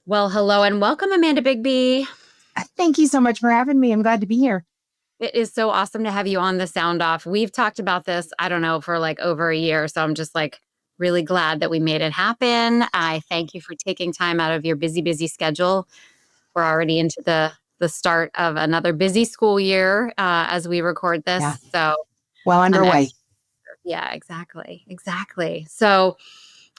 Well, hello and welcome, Amanda Bigbee. Thank you so much for having me. I'm glad to be here. It is so awesome to have you on the Sound Off. We've talked about this, I don't know, for like over a year. So I'm just like really glad that we made it happen. I thank you for taking time out of your busy schedule. We're already into the start of another busy school year as we record Yeah, this. So well I'm underway. yeah, exactly. So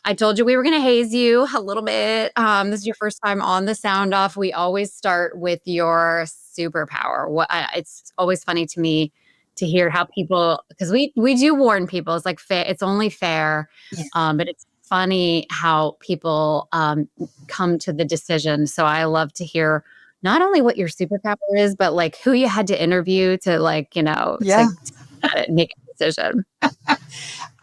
I told you we were going to haze you a little bit. This is your first time on the Sound Off. We always start with your superpower. It's always funny to me to hear how people, because we do warn people. It's like it's only fair, Yeah. but it's funny how people come to the decision. So I love to hear not only what your superpower is, but like who you had to interview to Yeah. to make a decision.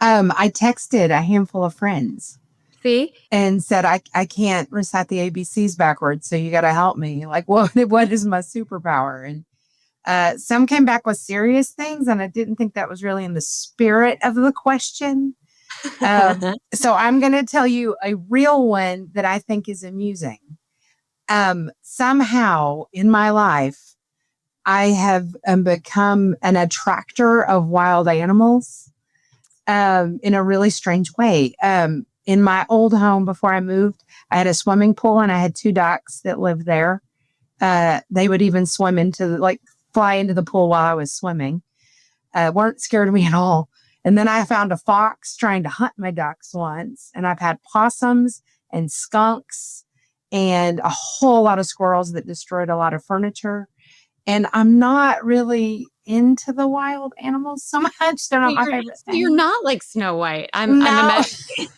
I texted a handful of friends See? and said, I can't recite the ABCs backwards, so you got to help me. Like, what is my superpower? And some came back with serious things, and I didn't think that was really in the spirit of the question. So I'm going to tell you a real one that I think is amusing. Somehow in my life, I have become an attractor of wild animals in a really strange way. In my old home before I moved, I had a swimming pool and I had two ducks that lived there. They would even fly into the pool while I was swimming. Weren't scared of me at all. And then I found a fox trying to hunt my ducks once. And I've had possums and skunks and a whole lot of squirrels that destroyed a lot of furniture. And I'm not really into the wild animals so much. They're not my favorite thing. You're not like Snow White. I'm imagining.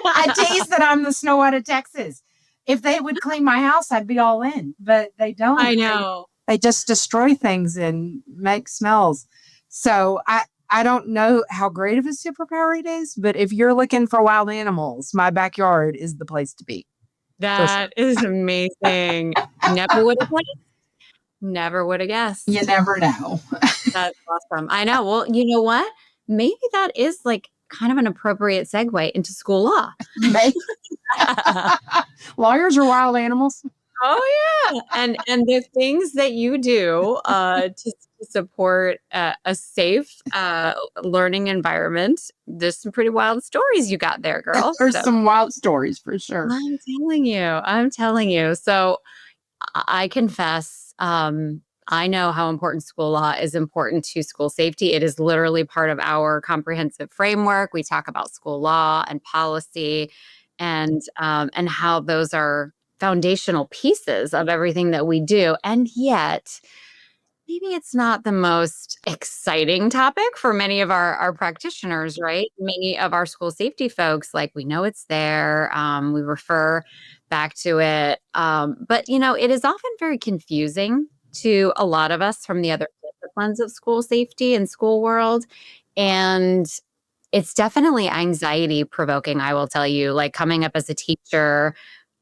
I tease that I'm the Snow White of Texas. If they would clean my house, I'd be all in, but they don't. I know. They just destroy things and make smells. So I don't know how great of a superpower it is, but if you're looking for wild animals, my backyard is the place to be. That is amazing. Never would have guessed. Never would have guessed. You never know. That's awesome. I know. Well, you know what? Maybe that is like kind of an appropriate segue into school law. Lawyers are wild animals. Oh yeah, and the things that you do to support a safe learning environment. There's some pretty wild stories you got there, girl. There's some wild stories for sure. I'm telling you. So I confess, I know how important school law is important to school safety. It is literally part of our comprehensive framework. We talk about school law and policy, and how those are foundational pieces of everything that we do. And yet, maybe it's not the most exciting topic for many of our practitioners, right? Many of our school safety folks, like we know it's there. We refer back to it. But, it is often very confusing to a lot of us from the other disciplines of school safety and school world. And it's definitely anxiety provoking, I will tell you, like coming up as a teacher.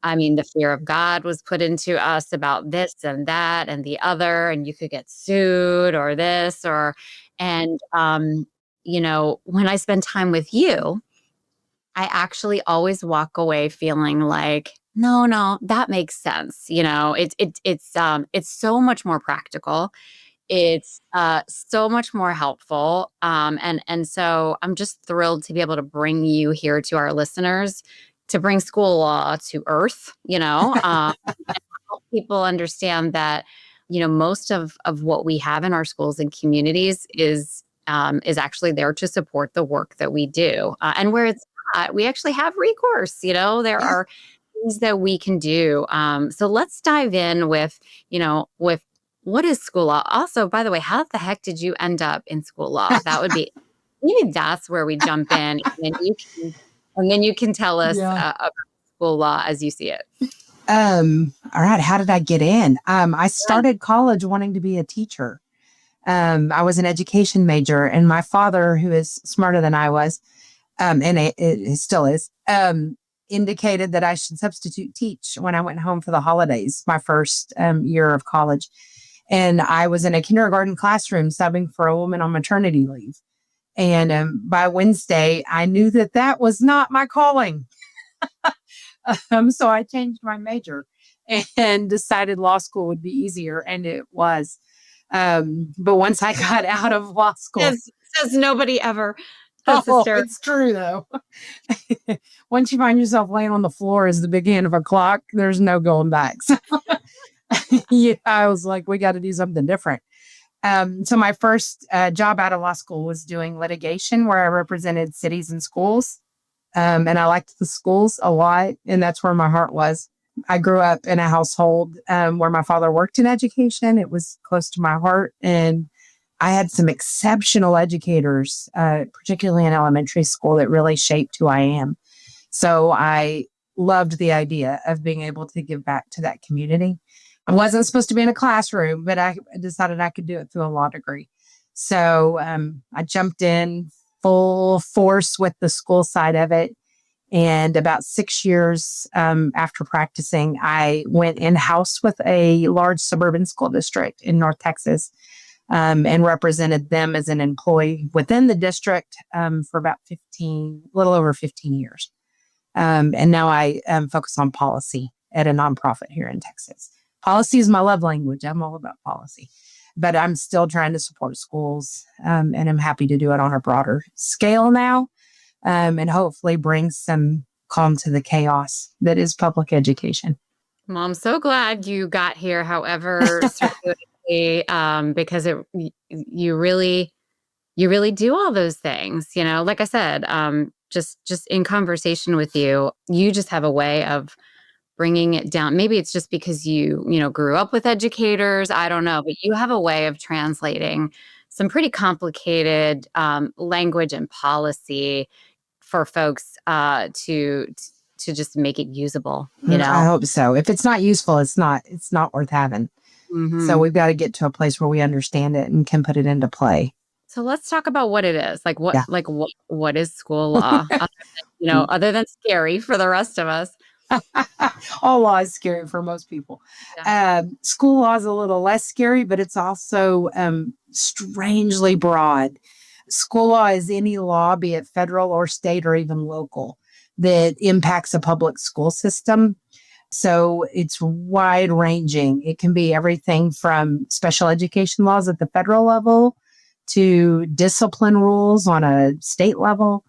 I mean, the fear of God was put into us about this and that and the other, and you could get sued or this and when I spend time with you, I actually always walk away feeling like, no, that makes sense. It's so much more practical. It's so much more helpful. And so I'm just thrilled to be able to bring you here to our listeners to bring school law to earth, and help people understand that, most of what we have in our schools and communities is actually there to support the work that we do. And where it's not, we actually have recourse, there are things that we can do. So let's dive in with what is school law? Also, by the way, how the heck did you end up in school law? That would be maybe that's where we jump in, and then you can tell us about school law as you see it. All right. How did I get in? I started college wanting to be a teacher. I was an education major, and my father, who is smarter than I was, and it still is, indicated that I should substitute teach when I went home for the holidays, my first year of college. And I was in a kindergarten classroom subbing for a woman on maternity leave. And by Wednesday, I knew that was not my calling. So I changed my major and decided law school would be easier, and it was. But once I got out of law school, Says nobody ever. That's oh, hysterical. it's true though. Once you find yourself laying on the floor as the big hand of a clock, there's no going back. So yeah, I was like, we got to do something different. So my first job out of law school was doing litigation where I represented cities and schools. And I liked the schools a lot, and that's where my heart was. I grew up in a household where my father worked in education. It was close to my heart, and I had some exceptional educators, particularly in elementary school, that really shaped who I am. So I loved the idea of being able to give back to that community. I wasn't supposed to be in a classroom, but I decided I could do it through a law degree. So I jumped in full force with the school side of it. And about 6 years after practicing, I went in house with a large suburban school district in North Texas and represented them as an employee within the district for about 15, a little over 15 years. And now I focus on policy at a nonprofit here in Texas. Policy is my love language. I'm all about policy, but I'm still trying to support schools, and I'm happy to do it on a broader scale now, and hopefully bring some calm to the chaos that is public education. Well, I'm so glad you got here, however, circuitously, because you really do all those things. Like I said, just in conversation with you, you just have a way of bringing it down. Maybe it's just because you grew up with educators. I don't know, but you have a way of translating some pretty complicated language and policy for folks to just make it usable. I hope so. If it's not useful, it's not worth having. So Mhm. we've got to get to a place where we understand it and can put it into play. So let's talk about what it is. Yeah. What is school law? Other than scary for the rest of us. All law is scary for most people. Yeah. School law is a little less scary, but it's also strangely broad. School law is any law, be it federal or state or even local, that impacts a public school system. So it's wide ranging. It can be everything from special education laws at the federal level to discipline rules on a state level.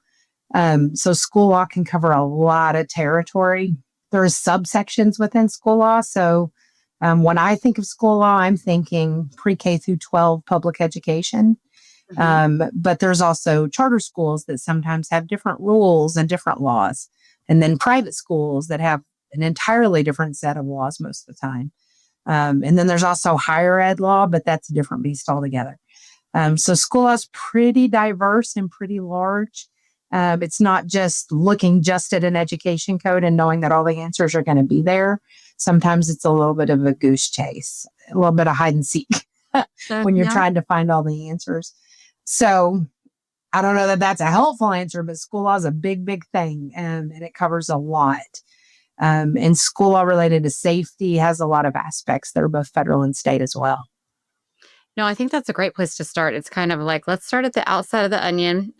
So school law can cover a lot of territory. There's subsections within school law. So when I think of school law, I'm thinking pre-K through 12 public education. But there's also charter schools that sometimes have different rules and different laws. And then private schools that have an entirely different set of laws most of the time. And then there's also higher ed law, but that's a different beast altogether. So school law is pretty diverse and pretty large. It's not just looking just at an education code and knowing that all the answers are going to be there. Sometimes it's a little bit of a goose chase, a little bit of hide and seek when you're Yeah. trying to find all the answers. So I don't know that that's a helpful answer, but school law is a big, big thing, and it covers a lot. And school law related to safety has a lot of aspects that are both federal and state as well. No, I think that's a great place to start. It's kind of like, let's start at the outside of the onion.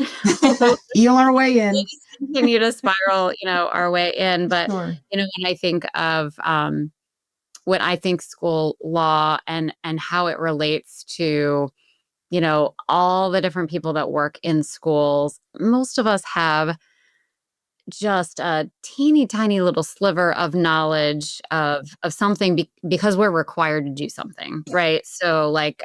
Eel our way in. Continue to spiral, our way in. But, Sure. when I think of when I think school law and how it relates to, all the different people that work in schools, most of us have just a teeny tiny little sliver of knowledge of something because we're required to do something, right? So like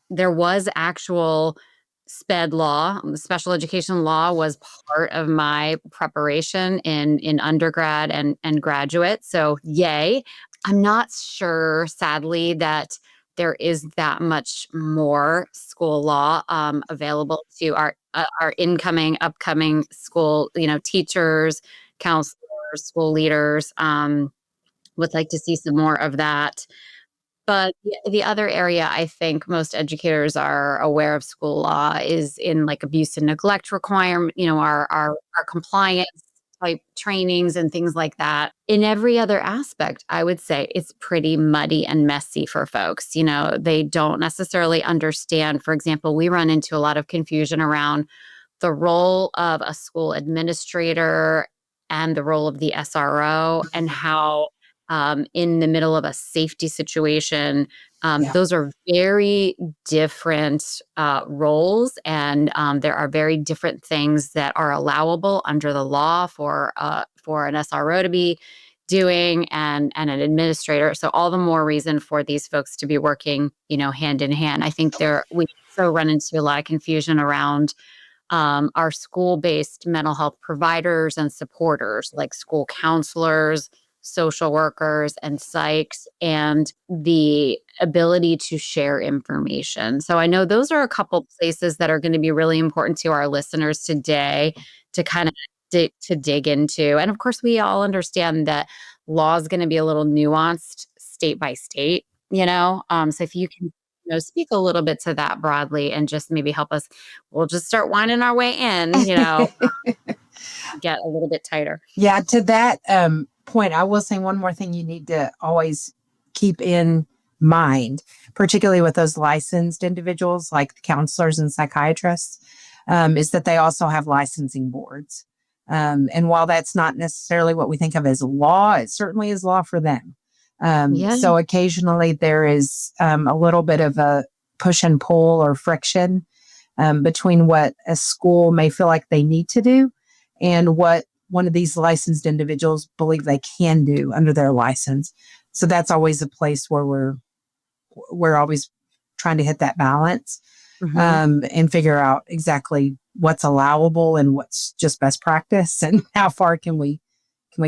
there was actual sped law. Special education law was part of my preparation in undergrad and graduate. So yay. I'm not sure, sadly, that there is that much more school law available to our upcoming school, teachers, counselors, school leaders. Would like to see some more of that. But the other area I think most educators are aware of school law is in like abuse and neglect requirement, our compliance type trainings and things like that. In every other aspect, I would say it's pretty muddy and messy for folks. They don't necessarily understand. For example, we run into a lot of confusion around the role of a school administrator and the role of the SRO, and how in the middle of a safety situation, Yeah, those are very different roles, and there are very different things that are allowable under the law for an SRO to be doing, and an administrator. So all the more reason for these folks to be working, hand in hand. I think we also run into a lot of confusion around our school-based mental health providers and supporters, like school counselors, social workers, and psychs, and the ability to share information. So I know those are a couple places that are going to be really important to our listeners today to kind of dig into. And of course, we all understand that law is going to be a little nuanced state by state. So if you can speak a little bit to that broadly and just maybe help us, we'll just start winding our way in, get a little bit tighter. yeah. To that point, I will say one more thing you need to always keep in mind, particularly with those licensed individuals like the counselors and psychiatrists, is that they also have licensing boards. And while that's not necessarily what we think of as law, it certainly is law for them. Yeah. So occasionally there is a little bit of a push and pull or friction between what a school may feel like they need to do and what one of these licensed individuals believe they can do under their license. So that's always a place where we're always trying to hit that balance and figure out exactly what's allowable and what's just best practice and how far can we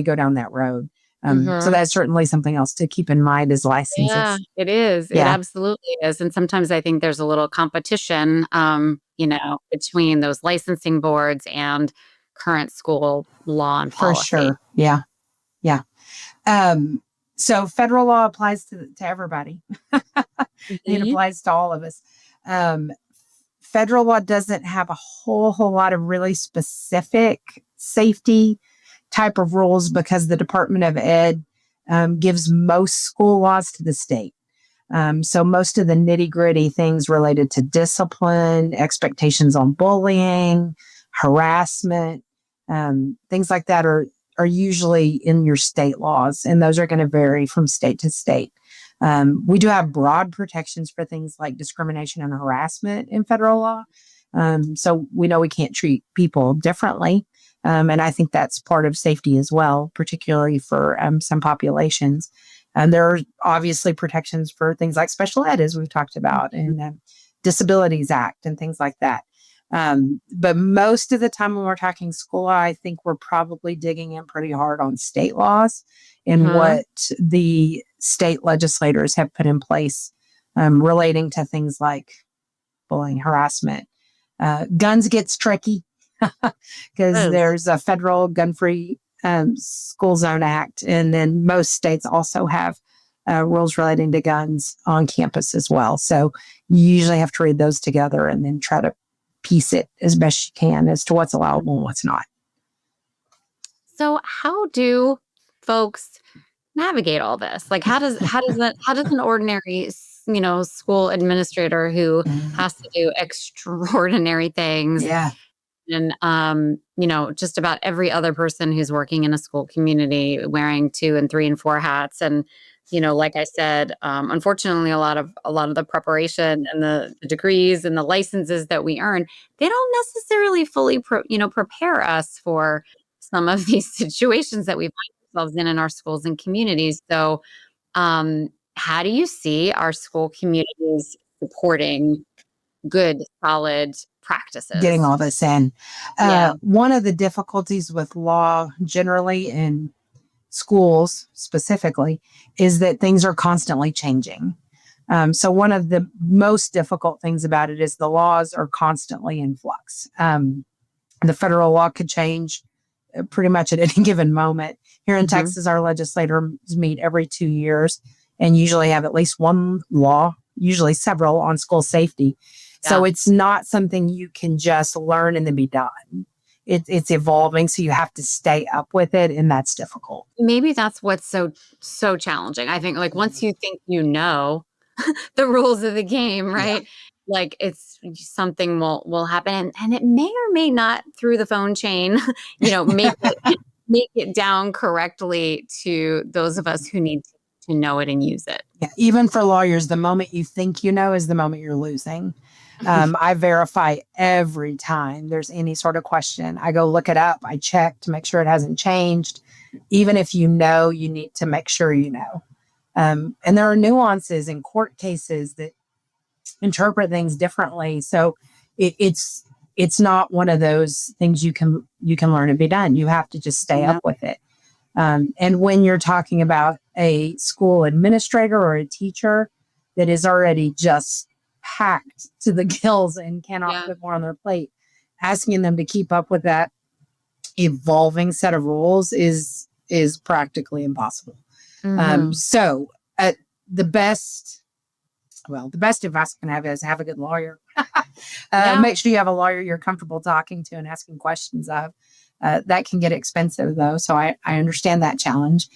go down that road. So that's certainly something else to keep in mind as Yeah, licenses. it is. It Yeah, absolutely is. And sometimes I think there's a little competition, between those licensing boards and current school law and for policy. sure. Yeah, yeah. So federal law applies to everybody. It Mhm. applies to all of us. Um, Federal law doesn't have a whole lot of really specific safety type of rules because the Department of Ed gives most school laws to the state. So most of the nitty gritty things related to discipline, expectations on bullying, harassment, things like that are usually in your state laws, and those are going to vary from state to state. We do have broad protections for things like discrimination and harassment in federal law. So we know we can't treat people differently. And I think that's part of safety as well, particularly for some populations. And there are obviously protections for things like special ed, as we've talked about, and Disabilities Act and things like that. But most of the time when we're talking school law, I think we're probably digging in pretty hard on state laws and Uh-huh. what the state legislators have put in place relating to things like bullying, harassment. Guns gets tricky because Is. there's a federal gun-free school zone act, and then most states also have rules relating to guns on campus as well. So you usually have to read those together and then try to piece it as best you can as to what's allowable and what's not. So how do folks navigate all this? Like how does an ordinary school administrator who has to do extraordinary things, Yeah, and just about every other person who's working in a school community wearing 2 and 3 and 4 hats, and like I said, unfortunately a lot of the preparation and the degrees and the licenses that we earn, they don't necessarily fully prepare us for some of these situations that we find ourselves in our schools and communities. So how do you see our school communities supporting good solid getting practices? all this in. Yeah. One of the difficulties with law generally in schools specifically is that things are constantly changing. So one of the most difficult things about it is the laws are constantly in flux. The federal law could change pretty much at any given moment. Here in Mhm. Texas, our legislators meet every 2 years and usually have at least one law, usually several, on school safety. So Yeah. it's not something you can just learn and then be done. It's evolving, so you have to stay up with it, and that's difficult. Maybe that's what's so challenging. I think, like, once you think the rules of the game, Yeah. right? Like, it's something will happen, and it may or may not through the phone chain, make it make it down correctly to those of us who need to know it and use it. Yeah, even for lawyers, the moment you think you know is the moment you're losing. I verify every time there's any sort of question. I go look it up. I check to make sure it hasn't changed. Even if you know, you need to make sure you know. And there are nuances in court cases that interpret things differently. So it's not one of those things you can learn and be done. You have to just stay up with it. And when you're talking about a school administrator or a teacher that is already just packed to the gills and cannot put more on their plate, asking them to keep up with that evolving set of rules is practically impossible. So the best advice I can have is have a good lawyer. Make sure you have a lawyer you're comfortable talking to and asking questions of. That can get expensive, though, so I understand that challenge.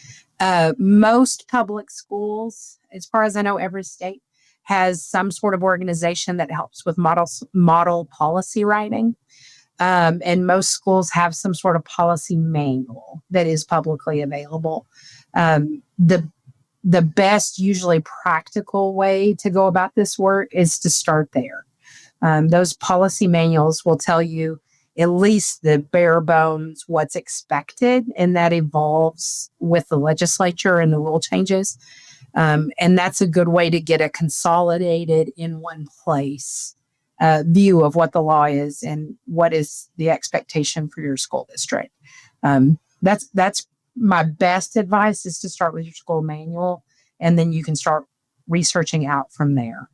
Most public schools, as far as I know, every state has some sort of organization that helps with model policy writing. And most schools have some sort of policy manual that is publicly available. The best, usually practical way to go about this work is to start there. Those policy manuals will tell you at least the bare bones, what's expected, and that evolves with the legislature and the rule changes. And that's a good way to get a consolidated in one place view of what the law is and what is the expectation for your school district. That's my best advice, is to start with your school manual, and then you can start researching out from there.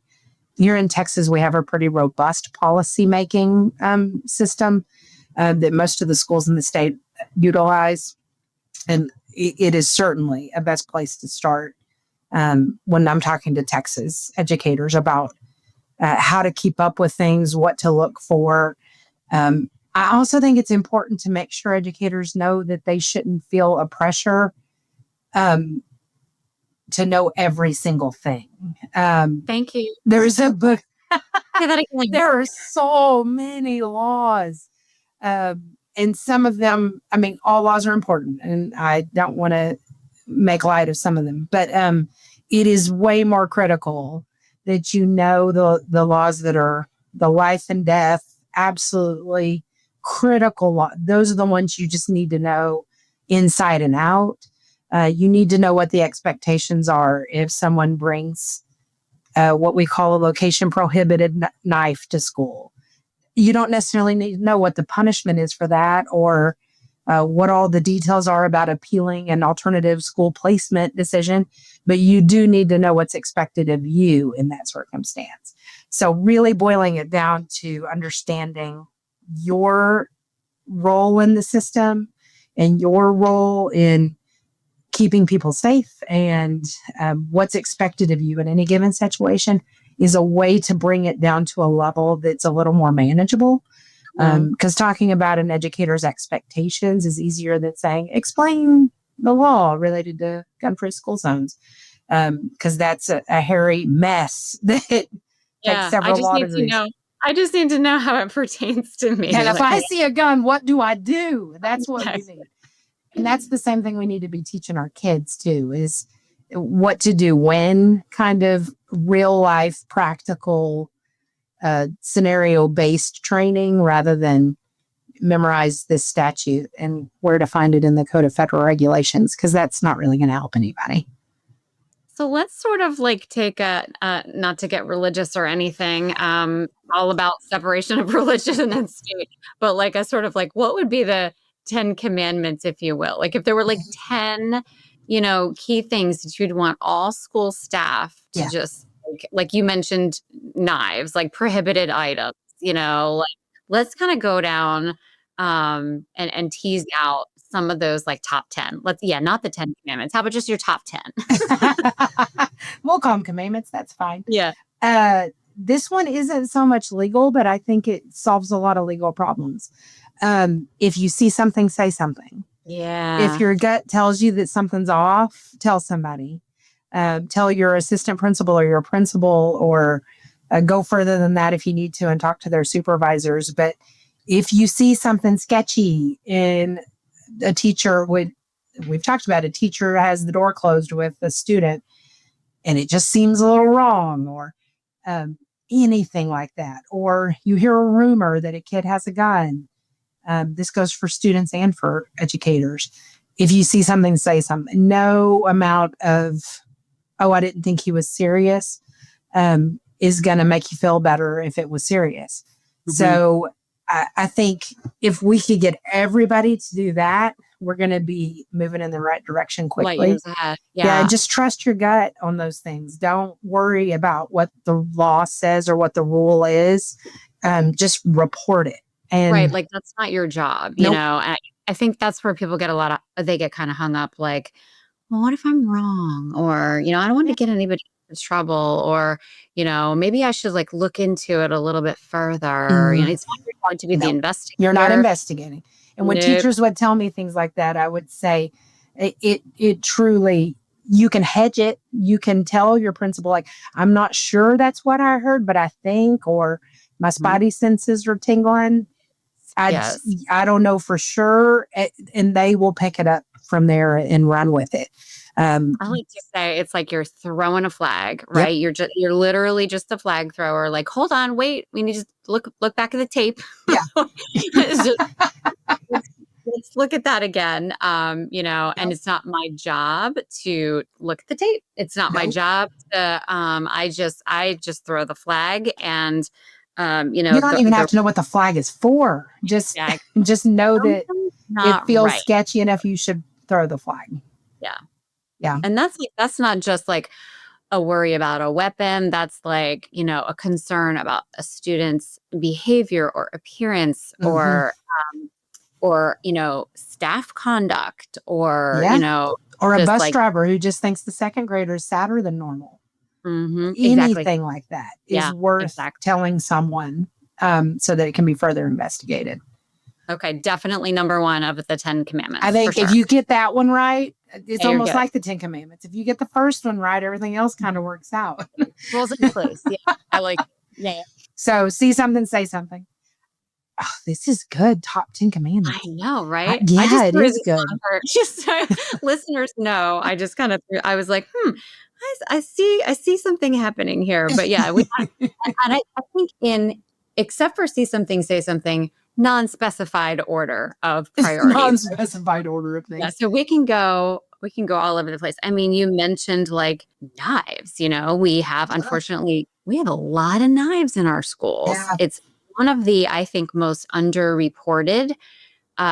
Here in Texas, we have a pretty robust policy making system that most of the schools in the state utilize. And it is certainly a best place to start when I'm talking to Texas educators about how to keep up with things, what to look for. I also think it's important to make sure educators know that they shouldn't feel a pressure to know every single thing. Thank you. There's a book. Say that again. There are so many laws. And some of them, I mean, all laws are important, and I don't want to make light of some of them, but it is way more critical that you know the laws that are the life and death, absolutely critical law. Those are the ones you just need to know inside and out. You need to know what the expectations are if someone brings what we call a location prohibited knife to school. You don't necessarily need to know what the punishment is for that, or what all the details are about appealing an alternative school placement decision, but you do need to know what's expected of you in that circumstance. So really boiling it down to understanding your role in the system and your role in keeping people safe and what's expected of you in any given situation is a way to bring it down to a level that's a little more manageable. Because talking about an educator's expectations is easier than saying, explain the law related to gun-free school zones. Because that's a hairy mess that takes several law degrees. I just need to know how it pertains to me. And if I see a gun, what do I do? That's what we need. And that's the same thing we need to be teaching our kids too, is what to do when, kind of real life, practical, scenario-based training rather than memorize this statute and where to find it in the Code of Federal Regulations, because that's not really going to help anybody. So let's sort of like take not to get religious or anything, all about separation of religion and state, but like a sort of like, what would be the 10 commandments, if you will? Like if there were like 10, key things that you'd want all school staff to just, like you mentioned, knives, like prohibited items, like let's kind of go down and tease out some of those like top 10. Not the 10 commandments. How about just your top 10? We'll call them commandments. That's fine. Yeah. This one isn't so much legal, but I think it solves a lot of legal problems. If you see something, say something. Yeah. If your gut tells you that something's off, tell somebody. Tell your assistant principal or your principal, or go further than that if you need to and talk to their supervisors. But if you see something sketchy in a teacher would, we've talked about a teacher has the door closed with a student and it just seems a little wrong, or anything like that. Or you hear a rumor that a kid has a gun. This goes for students and for educators. If you see something, say something. No amount of, oh, I didn't think he was serious, is going to make you feel better if it was serious. Mm-hmm. So I think if we could get everybody to do that, we're going to be moving in the right direction quickly. Yeah. Just trust your gut on those things. Don't worry about what the law says or what the rule is. Just report it. And right. Like, that's not your job, you know? And I think that's where people get they get kind of hung up, like, well, what if I'm wrong? Or, I don't want to get anybody in trouble, or, maybe I should like look into it a little bit further. It's not your job to be the investigator. You're not investigating. And when teachers would tell me things like that, I would say it truly, you can hedge it. You can tell your principal, like, I'm not sure that's what I heard, but I think, or my spidey senses are tingling. I don't know for sure. And they will pick it up from there and run with it. I like to say it's like you're throwing a flag, right? Yep. You're literally just a flag thrower. Like, hold on, wait, we need to look back at the tape. Yeah. let's look at that again. And it's not my job to look at the tape. It's not my job to I just throw the flag, and you don't even have to know what the flag is for. Just know that it feels sketchy enough. You should throw the flag. Yeah. And that's not just like a worry about a weapon. That's like, a concern about a student's behavior or appearance, or staff conduct, or, or a bus driver who just thinks the second grader is sadder than normal. Mm-hmm. Anything like that is worth telling someone, so that it can be further investigated. Okay. Definitely number one of the 10 commandments. I think if you get that one right, it's almost like the 10 commandments. If you get the first one right, everything else kind of works out. Rules and clues. Yeah. I like it. Yeah. So see something, say something. Oh, this is good. Top 10 commandments. I know, right? It is good. Just so listeners know, I was like, I see something happening here. But yeah, and I think except for see something, say something, non-specified order of priorities. Non-specified order of things. Yeah, so we can go all over the place. I mean, you mentioned like knives, unfortunately, we have a lot of knives in our schools. Yeah. It's one of the, I think, most underreported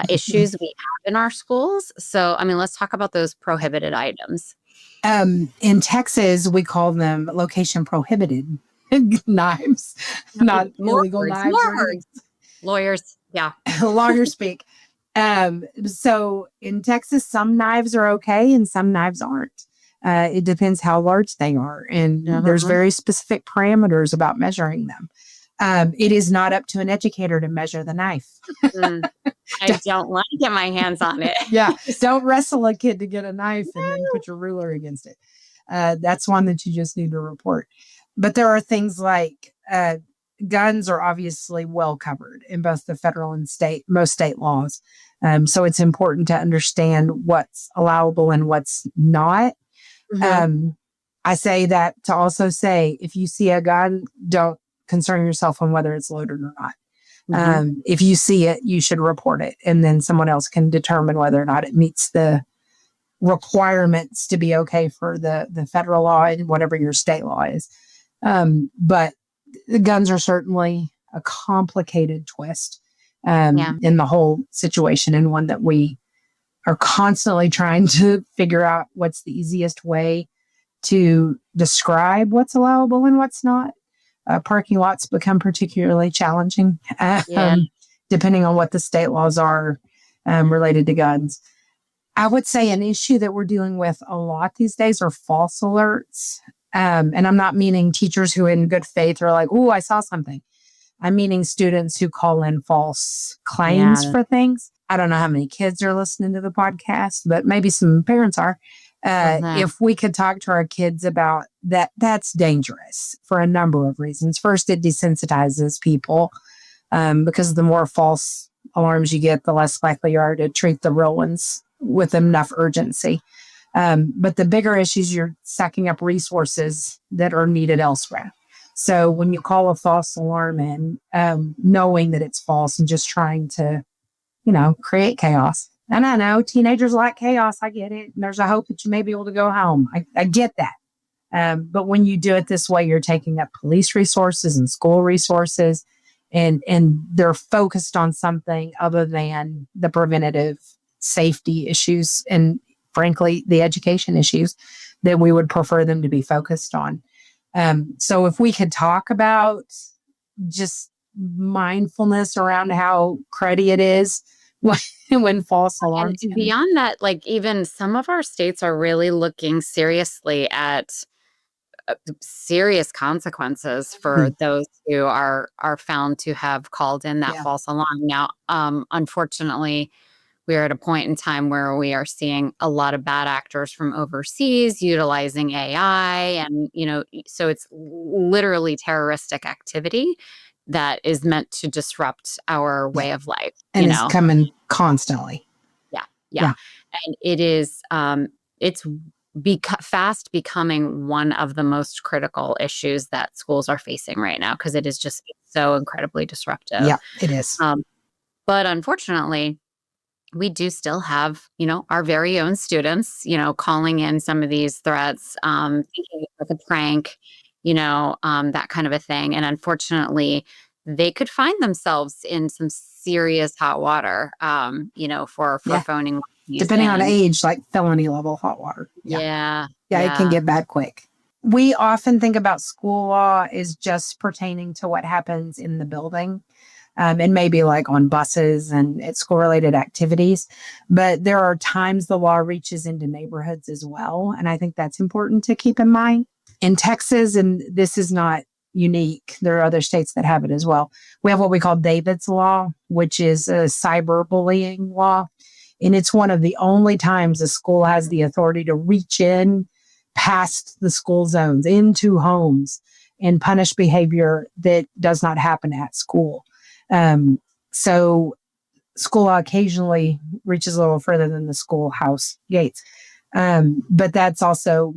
issues we have in our schools. So, I mean, let's talk about those prohibited items. In Texas, we call them location prohibited knives, not illegal knives. More words. Lawyers. Yeah. Lawyers speak. So in Texas, some knives are okay and some knives aren't. It depends how large they are. And there's very specific parameters about measuring them. It is not up to an educator to measure the knife. I don't want to get my hands on it. Yeah. Don't wrestle a kid to get a knife and then put your ruler against it. That's one that you just need to report. But there are things like guns are obviously well covered in both the federal and most state laws. So it's important to understand what's allowable and what's not. Mm-hmm. I say that to also say, if you see a gun, don't concern yourself on whether it's loaded or not. Mm-hmm. If you see it, you should report it, and then someone else can determine whether or not it meets the requirements to be okay for the federal law and whatever your state law is. But the guns are certainly a complicated twist in the whole situation, and one that we are constantly trying to figure out what's the easiest way to describe what's allowable and what's not. Parking lots become particularly challenging, depending on what the state laws are related to guns. I would say an issue that we're dealing with a lot these days are false alerts. And I'm not meaning teachers who in good faith are like, oh, I saw something. I'm meaning students who call in false claims for things. I don't know how many kids are listening to the podcast, but maybe some parents are. If we could talk to our kids about that, that's dangerous for a number of reasons. First, it desensitizes people because the more false alarms you get, the less likely you are to treat the real ones with enough urgency. But the bigger issues, you're sucking up resources that are needed elsewhere. So when you call a false alarm in, knowing that it's false and just trying to, create chaos. And I know teenagers like chaos. I get it. And there's a hope that you may be able to go home. I get that. But when you do it this way, you're taking up police resources and school resources, and they're focused on something other than the preventative safety issues and, frankly, the education issues that we would prefer them to be focused on. So if we could talk about just mindfulness around how cruddy it is when false And alarms come. beyond that, like even some of our states are really looking seriously at serious consequences for those who are found to have called in that false alarm. Now, unfortunately, we are at a point in time where we are seeing a lot of bad actors from overseas utilizing AI, and so it's literally terroristic activity that is meant to disrupt our way of life. And it's coming constantly. Yeah. And it is, it's fast becoming one of the most critical issues that schools are facing right now, because it is just so incredibly disruptive. Yeah, it is. But unfortunately, we do still have, our very own students, calling in some of these threats, thinking it's like a prank, that kind of a thing. And unfortunately, they could find themselves in some serious hot water, for phoning. Depending on age, like felony level hot water. Yeah. It can get bad quick. We often think about school law as just pertaining to what happens in the building. And maybe like on buses and at school-related activities. But there are times the law reaches into neighborhoods as well. And I think that's important to keep in mind. In Texas, and this is not unique, there are other states that have it as well. We have what we call David's Law, which is a cyberbullying law. And it's one of the only times a school has the authority to reach in past the school zones into homes and punish behavior that does not happen at school. So school law occasionally reaches a little further than the schoolhouse gates. But that's also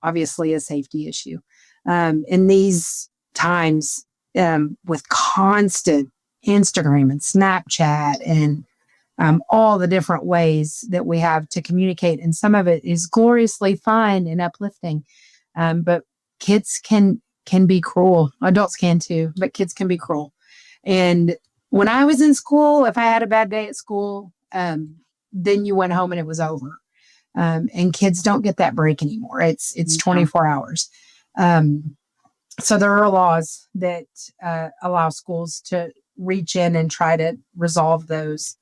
obviously a safety issue. In these times, with constant Instagram and Snapchat and all the different ways that we have to communicate, and some of it is gloriously fun and uplifting. But kids can be cruel. Adults can too, but kids can be cruel. And when I was in school, if I had a bad day at school, then you went home and it was over. And kids don't get that break anymore. It's 24 hours. So there are laws that allow schools to reach in and try to resolve those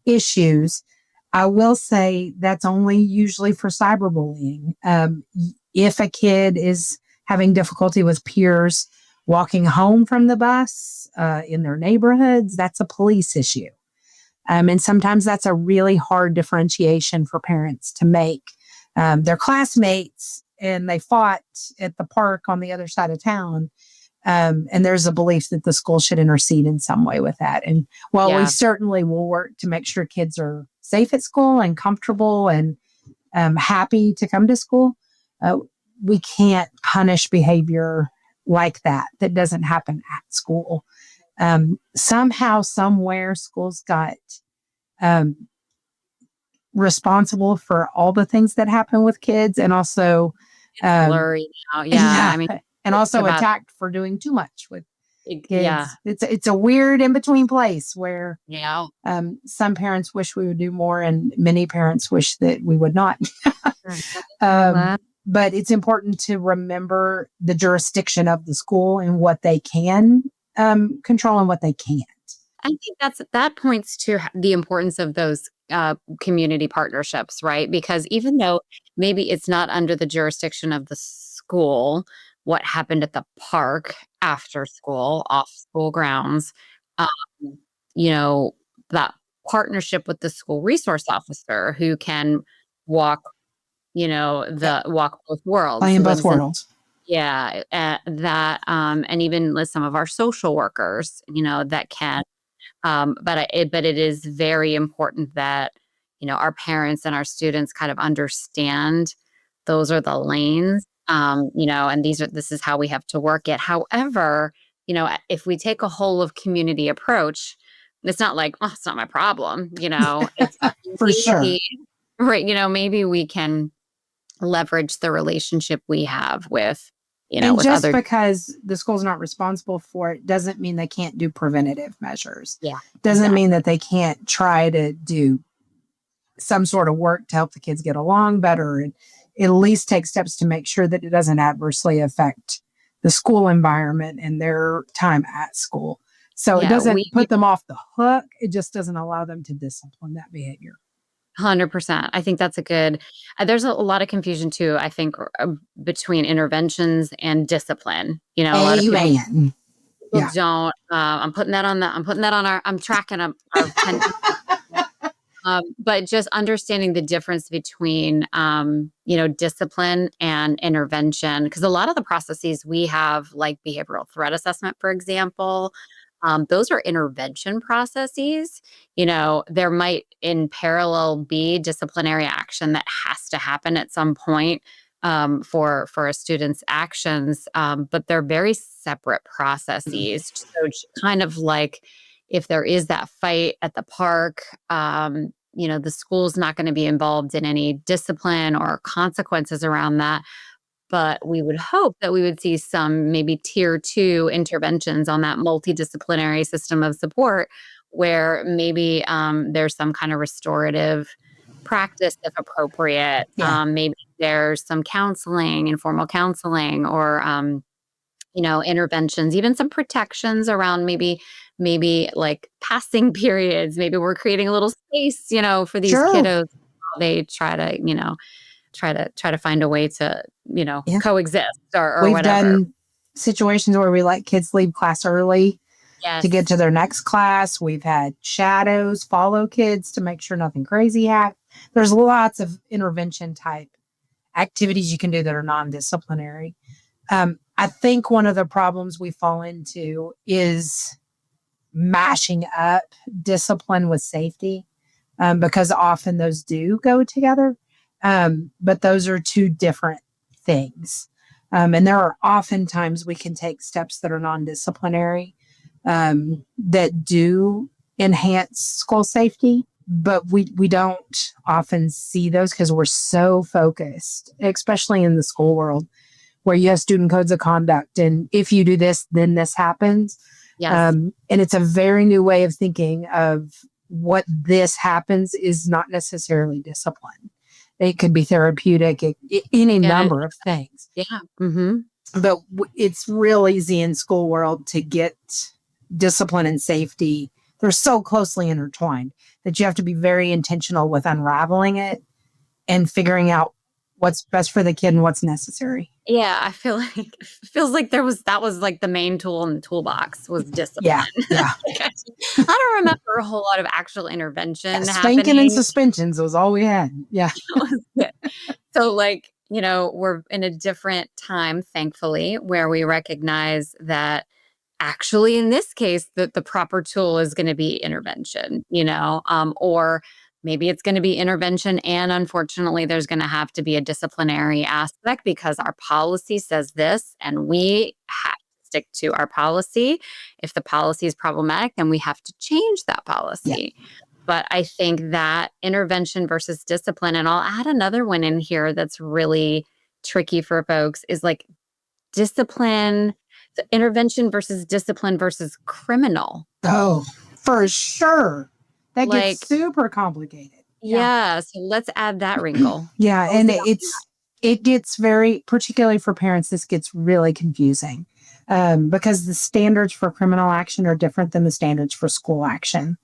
issues. I will say that's only usually for cyberbullying. If a kid is having difficulty with peers walking home from the bus in their neighborhoods, that's a police issue. And sometimes that's a really hard differentiation for parents to make. They're classmates and they fought at the park on the other side of town. And there's a belief that the school should intercede in some way with that. And while we certainly will work to make sure kids are safe at school and comfortable and happy to come to school, we can't punish behavior like that doesn't happen at school. Somehow, somewhere, schools got responsible for all the things that happen with kids, and also blurry now. Yeah. I mean, and also attacked for doing too much with kids. Yeah. It's a weird in-between place where some parents wish we would do more and many parents wish that we would not. But it's important to remember the jurisdiction of the school and what they can control and what they can't. I think that points to the importance of those community partnerships, right? Because even though maybe it's not under the jurisdiction of the school, what happened at the park after school, off school grounds, that partnership with the school resource officer who can walk, walk both worlds. Play in both worlds. And even with some of our social workers, that can But it is very important that, our parents and our students kind of understand those are the lanes, and this is how we have to work it. However, if we take a whole of community approach, it's not like, oh, it's not my problem, it's For sure. maybe, right, maybe we can leverage the relationship we have with, And with just other. because the school's not responsible for it doesn't mean they can't do preventative measures. Yeah, Doesn't mean exactly. that they can't try to do some sort of work to help the kids get along better and at least take steps to make sure that it doesn't adversely affect the school environment and their time at school. So it Yeah, doesn't put them off the hook. It just doesn't allow them to discipline that behavior. 100%. I think that's a good. There's a lot of confusion too, I think, between interventions and discipline. A lot of people Amen. Yeah. don't. I'm putting that on our. I'm tracking our 10. But just understanding the difference between, discipline and intervention, because a lot of the processes we have, like behavioral threat assessment, for example, those are intervention processes. There might in parallel be disciplinary action that has to happen at some point, for a student's actions, but they're very separate processes. So kind of like if there is that fight at the park, the school's not going to be involved in any discipline or consequences around that. But we would hope that we would see some maybe tier two interventions on that multidisciplinary system of support, where maybe there's some kind of restorative practice if appropriate. Yeah. Maybe there's some counseling, informal counseling, or interventions, even some protections around maybe like passing periods. Maybe we're creating a little space, for these Sure. kiddos. They try to, try to find a way to, Yeah. coexist or We've whatever. done situations where we let kids leave class early to get to Yes. their next class. We've had shadows follow kids to make sure nothing crazy happens. There's lots of intervention type activities you can do that are non-disciplinary. I think one of the problems we fall into is mashing up discipline with safety, because often those do go together. But those are two different things. And there are often times we can take steps that are non-disciplinary, that do enhance school safety, but we don't often see those because we're so focused, especially in the school world, where you have student codes of conduct. And if you do this, then this happens. Yes. And it's a very new way of thinking of what this happens is not necessarily discipline. It could be therapeutic, any Yeah. number of things. Yeah. Mm-hmm. But it's real easy in school world to get discipline and safety. They're so closely intertwined that you have to be very intentional with unraveling it and figuring out what's best for the kid and what's necessary. Yeah, I feel like it feels like that was like the main tool in the toolbox was discipline. Yeah. I don't remember a whole lot of actual intervention Spanking and happening. suspensions was all we had. Yeah. So, like, we're in a different time, thankfully, where we recognize that actually, in this case, that the proper tool is going to be intervention, or maybe it's going to be intervention. And unfortunately, there's going to have to be a disciplinary aspect because our policy says this and we have to stick to our policy. If the policy is problematic, then we have to change that policy. Yeah. But I think that intervention versus discipline, and I'll add another one in here that's really tricky for folks, is like discipline, the intervention versus discipline versus criminal. Oh, for sure. That Like, gets super complicated. yeah. So let's add that wrinkle. Yeah. And it gets very, particularly for parents, this gets really confusing, because the standards for criminal action are different than the standards for school action.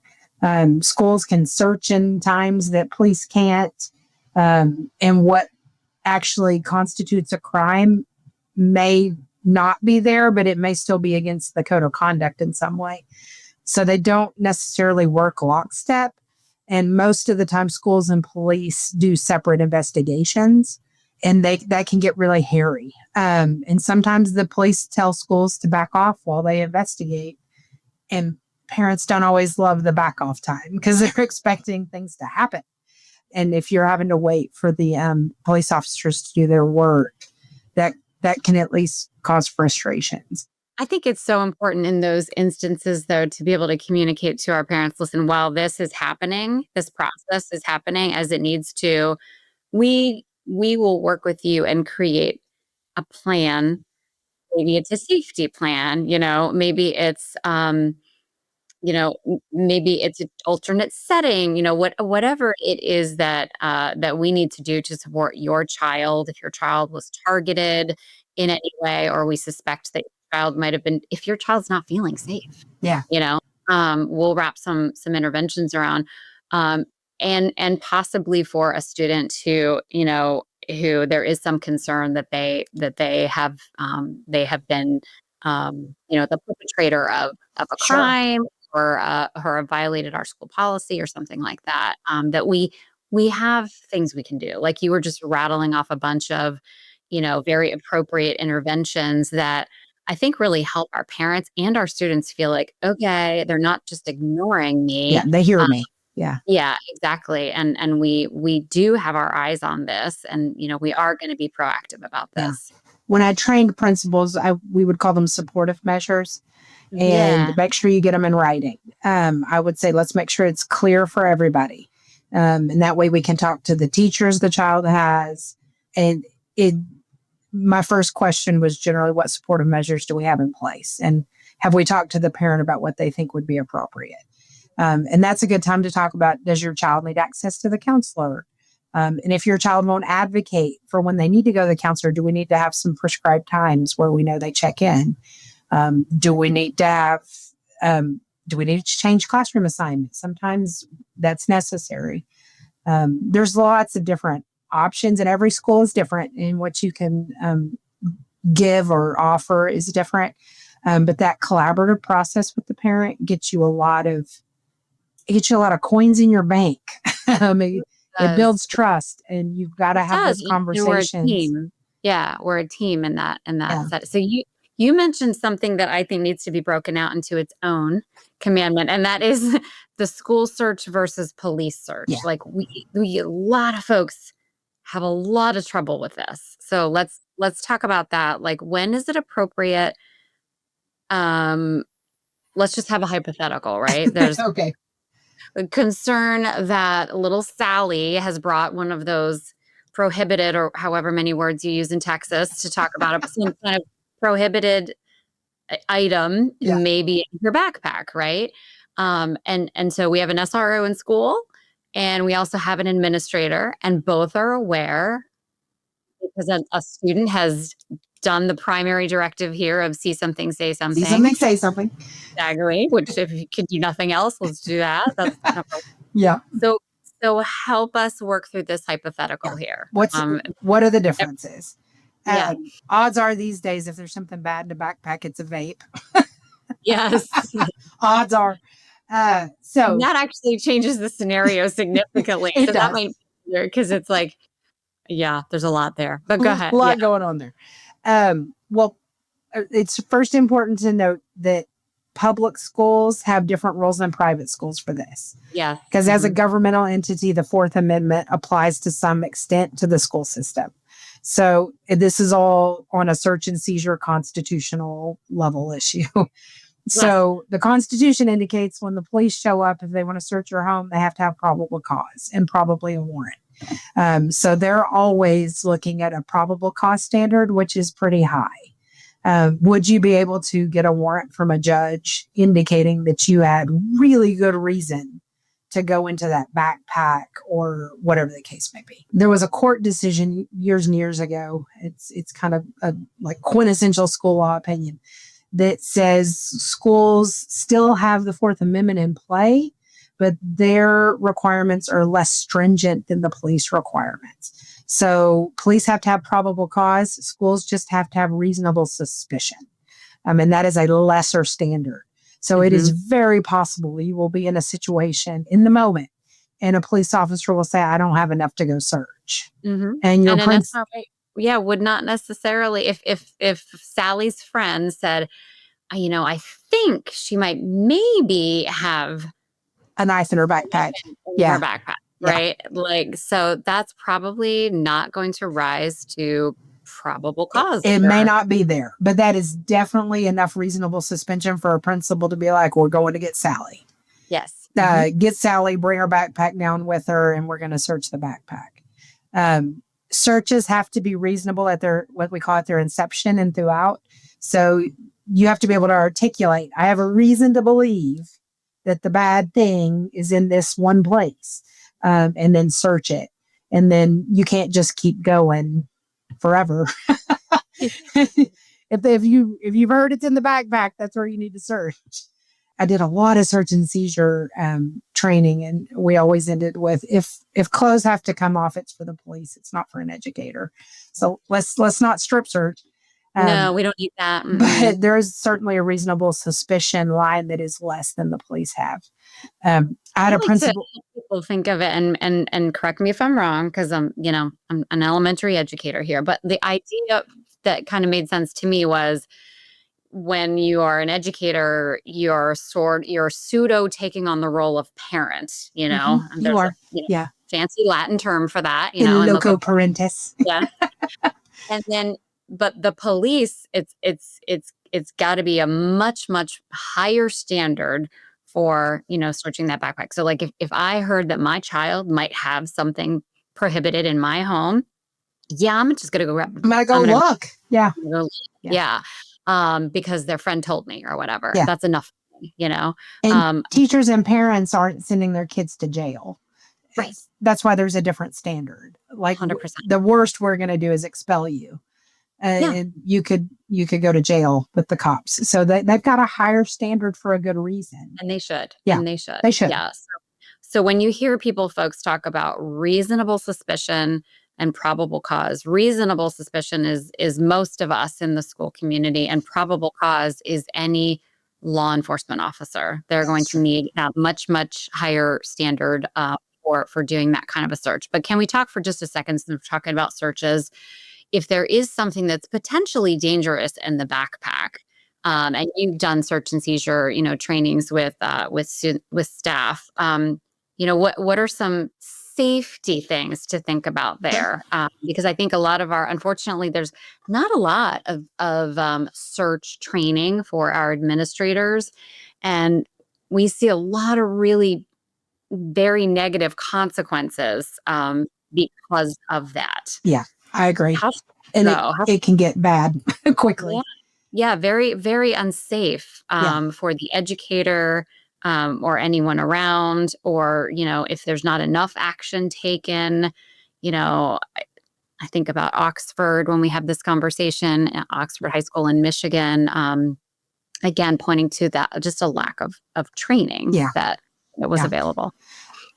Schools can search in times that police can't. And what actually constitutes a crime may not be there, but it may still be against the code of conduct in some way. So they don't necessarily work lockstep. And most of the time, schools and police do separate investigations, and that can get really hairy. And sometimes the police tell schools to back off while they investigate. And parents don't always love the back off time because they're expecting things to happen. And if you're having to wait for the police officers to do their work, that can at least cause frustrations. I think it's so important in those instances, though, to be able to communicate to our parents, listen, while this is happening, this process is happening as it needs to, we will work with you and create a plan. Maybe it's a safety plan, maybe it's maybe it's an alternate setting, whatever it is that we need to do to support your child. If your child was targeted in any way, or we suspect that your child might have been, if your child's not feeling safe, Yeah. we'll wrap some interventions around, and possibly for a student who there is some concern that they have been, the perpetrator of a Sure. crime, or have violated our school policy or something like that, that we have things we can do. Like you were just rattling off a bunch of, very appropriate interventions that I think really help our parents and our students feel like, okay, they're not just ignoring me. Yeah, they hear me. Yeah. Yeah, exactly. And we do have our eyes on this, and we are going to be proactive about Yeah. this. When I trained principals, we would call them supportive measures, and Yeah. make sure you get them in writing. I would say, let's make sure it's clear for everybody. And that way we can talk to the teachers the child has. And my first question was generally, what supportive measures do we have in place? And have we talked to the parent about what they think would be appropriate? And that's a good time to talk about, does your child need access to the counselor? And if your child won't advocate for when they need to go to the counselor, do we need to have some prescribed times where we know they check in? Do we need to change classroom assignments? Sometimes that's necessary. There's lots of different options, and every school is different, and what you can give or offer is different. But that collaborative process with the parent gets you a lot of coins in your bank. It builds trust, and you've got to have those conversations. We're a team. Yeah, we're a team in that Yeah. set. So you mentioned something that I think needs to be broken out into its own commandment, and that is the school search versus police search. Yeah. Like we a lot of folks have a lot of trouble with this. So let's talk about that. Like, when is it appropriate? Let's just have a hypothetical, right? There's Okay. a concern that little Sally has brought one of those prohibited, or however many words you use in Texas to talk about some kind of prohibited item, Yeah. maybe in your backpack, right? And so we have an SRO in school, and we also have an administrator, and both are aware, because a student has done the primary directive here of see something, say something. See something, say something. Exactly. Which, if you can do nothing else, let's do that. That's number one. Yeah. So help us work through this hypothetical here. What are the differences? Yeah. Odds are these days, if there's something bad in a backpack, it's a vape. Yes. Odds are. So that actually changes the scenario significantly. It so does. That might be easier, because it's like, yeah, there's a lot there. But go ahead. A lot going on there. Well, it's first important to note that public schools have different rules than private schools for this. Yeah. Because as a governmental entity, the Fourth Amendment applies to some extent to the school system. So this is all on a search and seizure constitutional level issue. So the Constitution indicates when the police show up, if they want to search your home, they have to have probable cause and probably a warrant. So they're always looking at a probable cause standard, which is pretty high. Would you be able to get a warrant from a judge indicating that you had really good reason to go into that backpack, or whatever the case may be? There was a court decision years and years ago. It's kind of a like quintessential school law opinion that says schools still have the Fourth Amendment in play, but their requirements are less stringent than the police requirements. So police have to have probable cause. Schools just have to have reasonable suspicion. And that is a lesser standard. So it is very possible you will be in a situation in the moment, and a police officer will say, I don't have enough to go search. And your would not necessarily, if Sally's friend said, I think she might maybe have A knife in her backpack. in her Yeah. backpack, Yeah. right? Like, so that's probably not going to rise to probable It, cause it may here. not be there, but that is definitely enough reasonable suspension for a principal to be like, we're going to get Sally. Yes. Mm-hmm. Get Sally, bring her backpack down with her, and we're going to search the backpack. Searches have to be reasonable at their, what we call it, their inception and throughout. So you have to be able to articulate, I have a reason to believe that the bad thing is in this one place, and then search it. And then you can't just keep going forever. if you've heard it's in the backpack, that's where you need to search. I did a lot of search and seizure training, and we always ended with, if clothes have to come off, it's for the police. It's not for an educator. So let's not strip search. No, we don't need that. But there is certainly a reasonable suspicion line that is less than the police have. I had I a like to principal. help people think of it, and correct me if I'm wrong, because I'm an elementary educator here. But the idea that kind of made sense to me was, when you are an educator, you're pseudo taking on the role of parent, and You there's a are. Yeah. fancy Latin term for that, In and loco parentis. yeah. And then, but the police, it's got to be a much, much higher standard for, searching that backpack. So like if I heard that my child might have something prohibited in my home, yeah, I'm just gonna go grab. I'm going to go look. Yeah. Go, Yeah. yeah. Because their friend told me or whatever. Yeah. That's enough for me, And teachers and parents aren't sending their kids to jail. Right. That's why there's a different standard. Like 100%. the worst we're going to do is expel you. Yeah. And you could go to jail with the cops. So they've got a higher standard for a good reason. And they should. Yeah. And they should. They should. Yeah. So when you hear folks talk about reasonable suspicion and probable cause, reasonable suspicion is most of us in the school community, and probable cause is any law enforcement officer. They're going to need a much, much higher standard for doing that kind of a search. But can we talk for just a second, since we're talking about searches, if there is something that's potentially dangerous in the backpack, and you've done search and seizure, trainings with staff, what are some safety things to think about there? Because I think a lot of unfortunately, there's not a lot of search training for our administrators, and we see a lot of really very negative consequences because of that. Yeah, I agree. And it can get bad quickly. Yeah. Yeah, very, very unsafe for the educator or anyone around, or, if there's not enough action taken. I think about Oxford when we have this conversation, at Oxford High School in Michigan, again, pointing to that, just a lack of training that was available.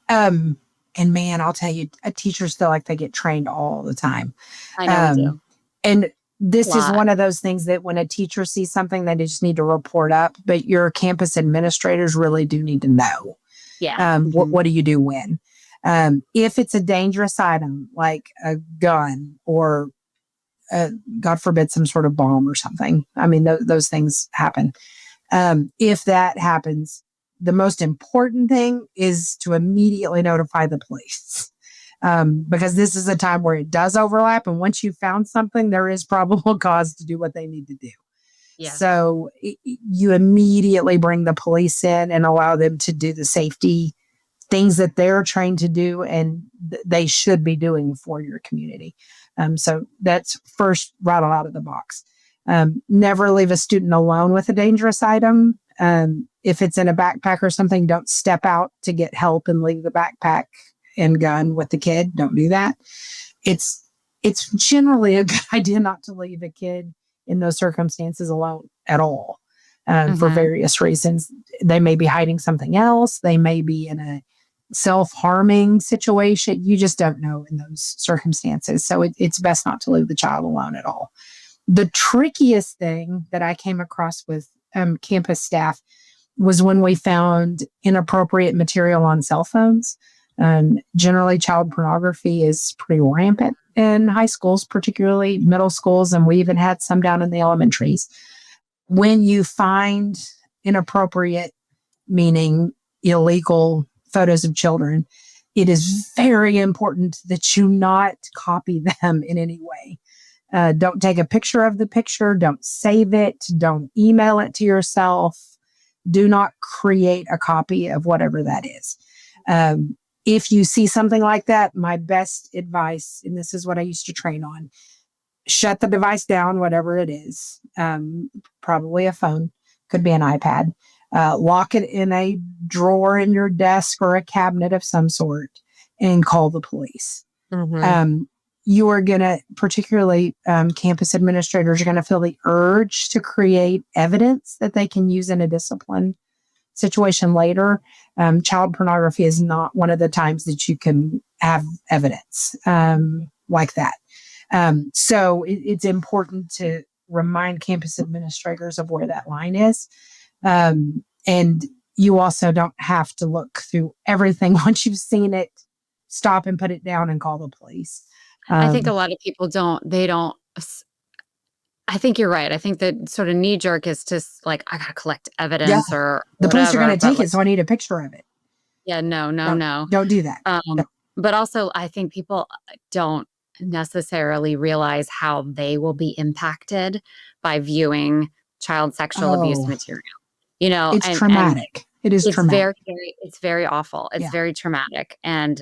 And man, I'll tell you, teachers feel like they get trained all the time. I know we do. And this is one of those things that when a teacher sees something, they just need to report up, but your campus administrators really do need to know. Yeah. What do you do when? If it's a dangerous item, like a gun or, God forbid, some sort of bomb or something. I mean, those things happen. If that happens, the most important thing is to immediately notify the police. Because this is a time where it does overlap. And once you've found something, there is probable cause to do what they need to do. Yeah. So you immediately bring the police in and allow them to do the safety things that they're trained to do and they should be doing for your community. So that's first rattle out of the box. Never leave a student alone with a dangerous item. If it's in a backpack or something, don't step out to get help and leave the backpack and gun with the kid. Don't do that. It's generally a good idea not to leave a kid in those circumstances alone at all, for various reasons. They may be hiding something else. They may be in a self-harming situation. You just don't know in those circumstances. So it's best not to leave the child alone at all. The trickiest thing that I came across with campus staff was when we found inappropriate material on cell phones. Generally, child pornography is pretty rampant in high schools, particularly middle schools, and we even had some down in the elementaries. when you find inappropriate, meaning illegal photos of children, it is very important that you not copy them in any way. Don't take a picture of the picture. Don't save it. Don't email it to yourself. Do not create a copy of whatever that is. If you see something like that, my best advice, and this is what I used to train on, shut the device down, whatever it is, probably a phone, could be an iPad. Lock it in a drawer in your desk or a cabinet of some sort and call the police. You are going to, particularly campus administrators, are going to feel the urge to create evidence that they can use in a discipline situation later. Child pornography is not one of the times that you can have evidence like that. So it's important to remind campus administrators of where that line is. And you also don't have to look through everything. Once you've seen it, stop and put it down and call the police. I think a lot of people I think you're right. I think the sort of knee jerk is just like, I got to collect evidence or the police are going to take like, it. So I need a picture of it. Yeah, no. Don't do that. But also I think people don't necessarily realize how they will be impacted by viewing child sexual abuse material. It's traumatic. It is traumatic. It's very awful. It's very traumatic. And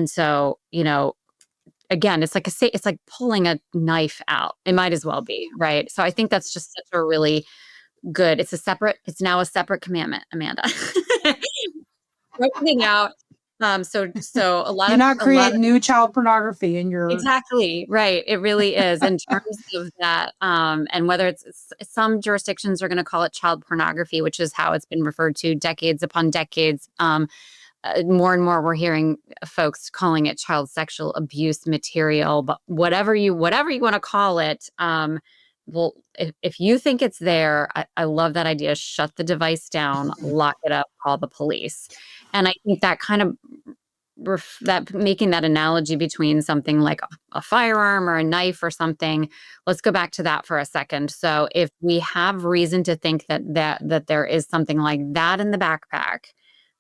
so, again, it's like pulling a knife out. It might as well be, right? So I think that's just such a really good, it's now a separate commandment, Amanda. Everything out. So a lot You're not creating new child pornography in your. Exactly. Right. It really is in terms of that. And whether it's some jurisdictions are going to call it child pornography, which is how it's been referred to decades upon decades. More and more we're hearing folks calling it child sexual abuse material, but whatever you want to call it. Well, if you think it's there, I love that idea. Shut the device down, lock it up, call the police. And I think that kind of that making that analogy between something like a firearm or a knife or something, let's go back to that for a second. So if we have reason to think that there is something like that in the backpack,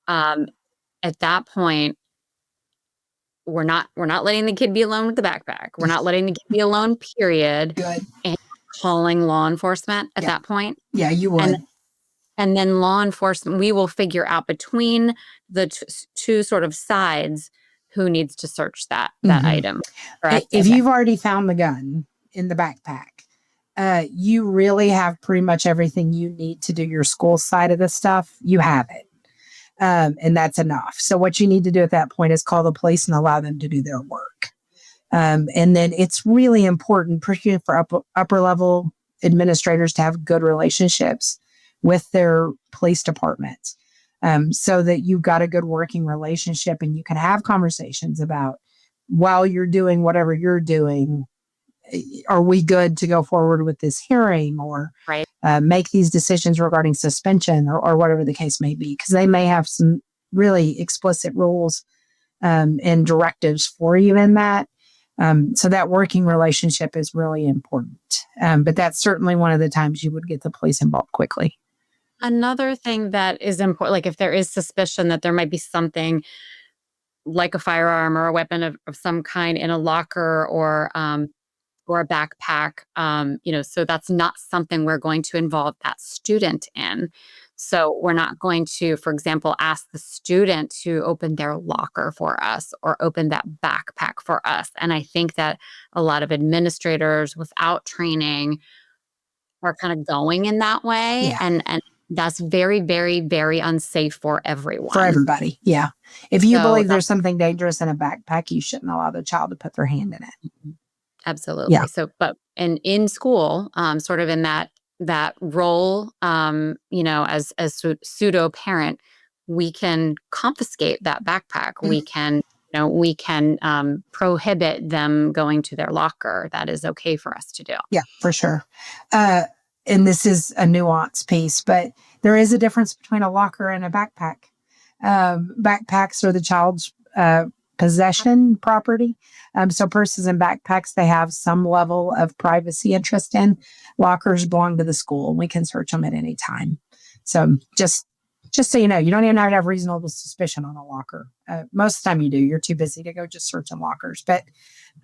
at that point, we're not letting the kid be alone with the backpack. We're not letting the kid be alone, period. Good. And calling law enforcement at that point. Yeah, you would. And then law enforcement, we will figure out between the two sort of sides who needs to search that item. Correct? If you've already found the gun in the backpack, you really have pretty much everything you need to do your school side of the stuff. You have it. And that's enough. So what you need to do at that point is call the police and allow them to do their work. And then it's really important, particularly for upper level administrators, to have good relationships with their police departments, so that you've got a good working relationship and you can have conversations about, while you're doing whatever you're doing, are we good to go forward with this hearing or make these decisions regarding suspension or whatever the case may be, because they may have some really explicit rules and directives for you in that. So that working relationship is really important. But that's certainly one of the times you would get the police involved quickly. Another thing that is important, like if there is suspicion that there might be something like a firearm or a weapon of some kind in a locker or a backpack, so that's not something we're going to involve that student in. So we're not going to, for example, ask the student to open their locker for us or open that backpack for us. And I think that a lot of administrators without training are kind of going in that way. Yeah. And that's very, very, very unsafe for everyone. For everybody. Yeah. If you believe there's something dangerous in a backpack, you shouldn't allow the child to put their hand in it. Absolutely. Yeah. So, but in school, sort of in that role, as pseudo parent, we can confiscate that backpack. Mm-hmm. We can prohibit them going to their locker. That is okay for us to do. Yeah, for sure. And this is a nuance piece, but there is a difference between a locker and a backpack. Backpacks are the child's possession property. So purses and backpacks, they have some level of privacy interest in. Lockers belong to the school. We can search them at any time. So just so you know, you don't even have to have reasonable suspicion on a locker. Most of the time you do. You're too busy to go just searching lockers. But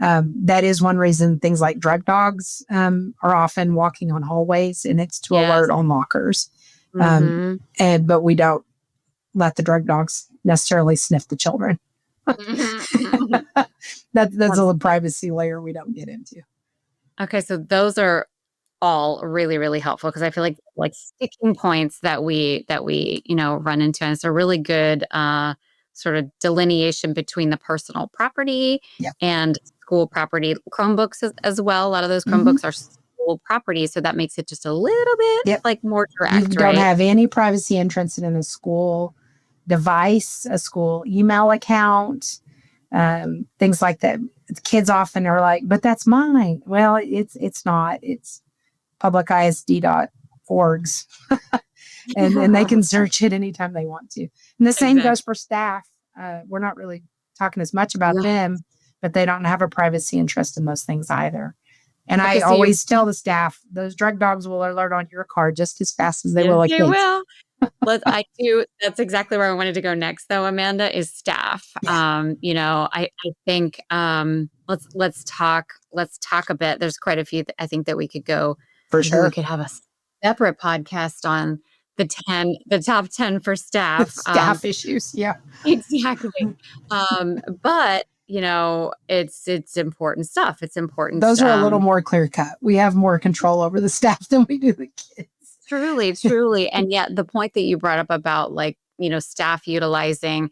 that is one reason things like drug dogs are often walking on hallways, and it's to Yes. alert on lockers. Mm-hmm. But we don't let the drug dogs necessarily sniff the children. That's a little privacy layer we don't get into. Okay, so those are all really, really helpful because I feel like sticking points that we run into, and it's a really good sort of delineation between the personal property and school property. Chromebooks as well. A lot of those Chromebooks are school property, so that makes it just a little bit like more direct. You don't have any privacy interest in a school device, a school email account, things like that. Kids often are like, but that's mine. Well, it's not. It's publicisd.orgs. and they can search it anytime they want to. And the same goes for staff. We're not really talking as much about them, but they don't have a privacy interest in those things either. And I always tell the staff, those drug dogs will alert on your car just as fast as they will a kid. That's exactly where I wanted to go next, though, Amanda, is staff. I think let's talk a bit. There's quite a few I think that we could go. For sure. We could have a separate podcast on the top 10 for staff. Staff issues. Yeah. Exactly. But it's important stuff. It's important. Those are a little more clear cut. We have more control over the staff than we do the kids. Truly. And yet the point that you brought up about staff utilizing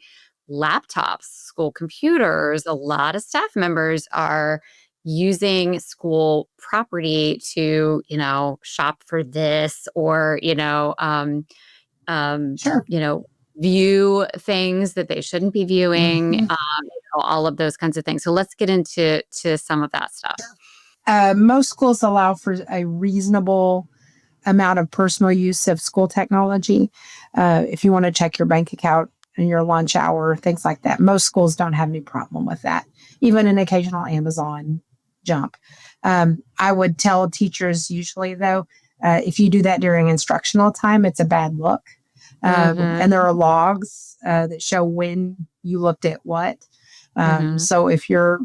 laptops, school computers, a lot of staff members are using school property to, shop for this or, view things that they shouldn't be viewing, all of those kinds of things. So let's get into some of that stuff. Most schools allow for a reasonable amount of personal use of school technology. If you want to check your bank account and your lunch hour, things like that. Most schools don't have any problem with that. Even an occasional Amazon jump. I would tell teachers usually, though, if you do that during instructional time, it's a bad look. And there are logs that show when you looked at what. So if you're,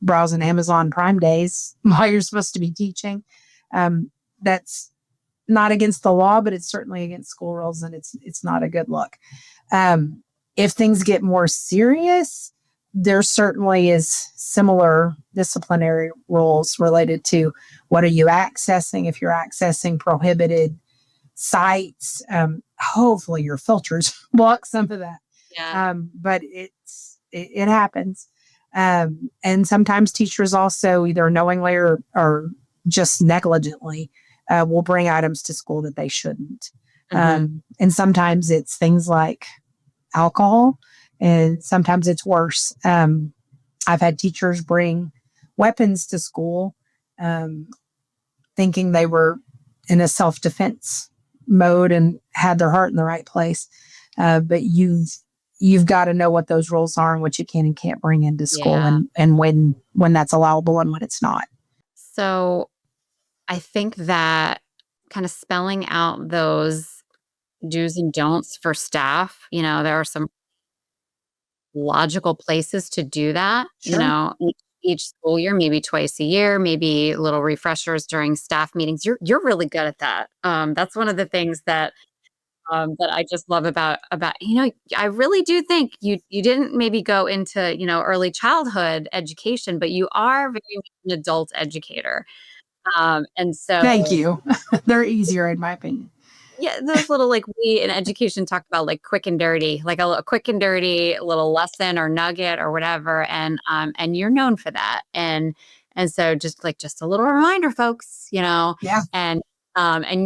browsing Amazon Prime Days while you're supposed to be teaching, that's not against the law, but it's certainly against school rules, and it's not a good look. If things get more serious, there certainly is similar disciplinary rules related to what are you accessing. If you're accessing prohibited sites, hopefully your filters block some of that. But it happens. And sometimes teachers also either knowingly or just negligently will bring items to school that they shouldn't. And sometimes it's things like alcohol, and sometimes it's worse. I've had teachers bring weapons to school thinking they were in a self-defense mode and had their heart in the right place. But you've got to know what those rules are and what you can and can't bring into school, and when that's allowable and when it's not. So I think that kind of spelling out those do's and don'ts for staff, there are some logical places to do that. Sure. Each school year, maybe twice a year, maybe little refreshers during staff meetings. You're really good at that. That's one of the things that I just love about I really do think you didn't maybe go into early childhood education, but you are very much an adult educator. And so thank you. They're easier in my opinion. Yeah, those little we in education talk about quick and dirty, like a quick and dirty little lesson or nugget or whatever, and you're known for that, and so just a little reminder, folks, and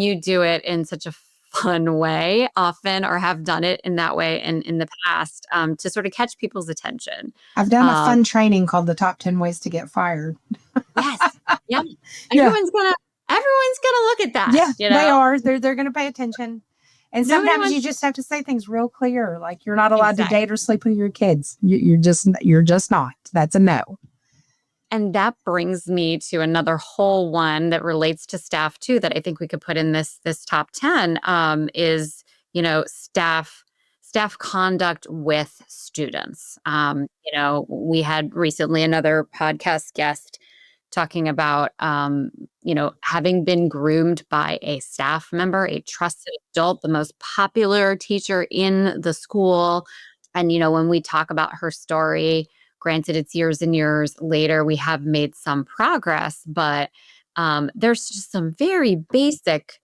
you do it in such a fun way often, or have done it in that way in the past, to sort of catch people's attention. I've done a fun training called the Top 10 Ways to Get Fired. Yes, everyone's gonna look at that. Yeah, they are. They're going to pay attention. And Nobody sometimes wants you just have to say things real clear, like you're not allowed to exactly. date or sleep with your kids. You're just not. That's a no. And that brings me to another whole one that relates to staff too, that I think we could put in this top 10, is, staff conduct with students. We had recently another podcast guest talking about, having been groomed by a staff member, a trusted adult, the most popular teacher in the school. And, when we talk about her story, granted, it's years and years later, we have made some progress, but there's just some very basic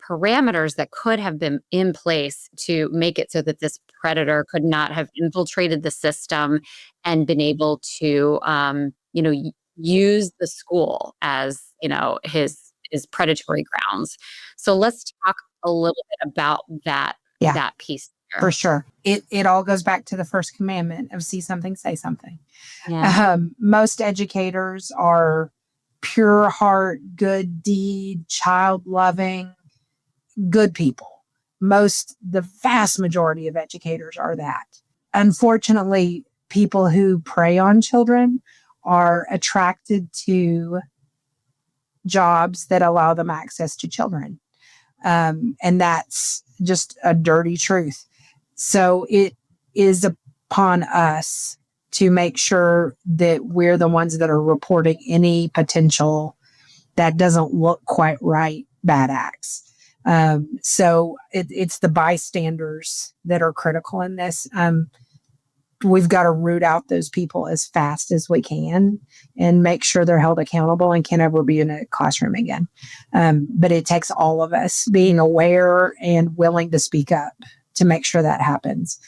parameters that could have been in place to make it so that this predator could not have infiltrated the system and been able to, use the school as, his predatory grounds. So let's talk a little bit about Yeah, that piece for there. sure. It all goes back to the first commandment of see something, say something. Yeah. Most educators are pure heart, good deed, child loving, good people. The vast majority of educators are that. Unfortunately, people who prey on children are attracted to jobs that allow them access to children. And that's just a dirty truth. So it is upon us to make sure that we're the ones that are reporting any potential that doesn't look quite right bad acts. So it's the bystanders that are critical in this. We've got to root out those people as fast as we can and make sure they're held accountable and can never be in a classroom again. But it takes all of us being aware and willing to speak up to make sure that happens.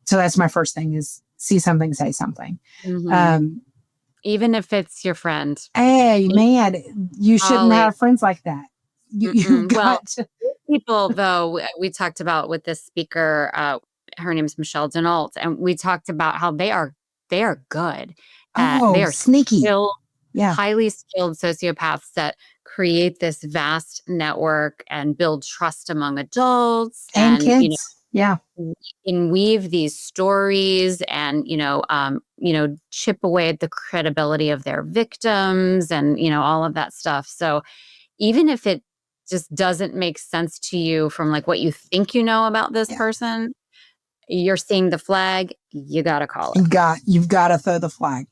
So that's my first thing is see something, say something. Mhm. Even if it's your friend. Hey, man, you shouldn't Colleague. have friends like that. You've Well, got to. people though, we talked about with this speaker, her name's Michele Gay, and we talked about how they are good at Oh, they are sneaky. skilled, Yeah. highly skilled sociopaths that create this vast network and build trust among adults And and, kids. Yeah. and weave these stories and, chip away at the credibility of their victims and, all of that stuff. So even if it just doesn't make sense to you from like what you think you know about this Yeah. person, you're seeing the flag, you got to call it. You've got to throw the flag,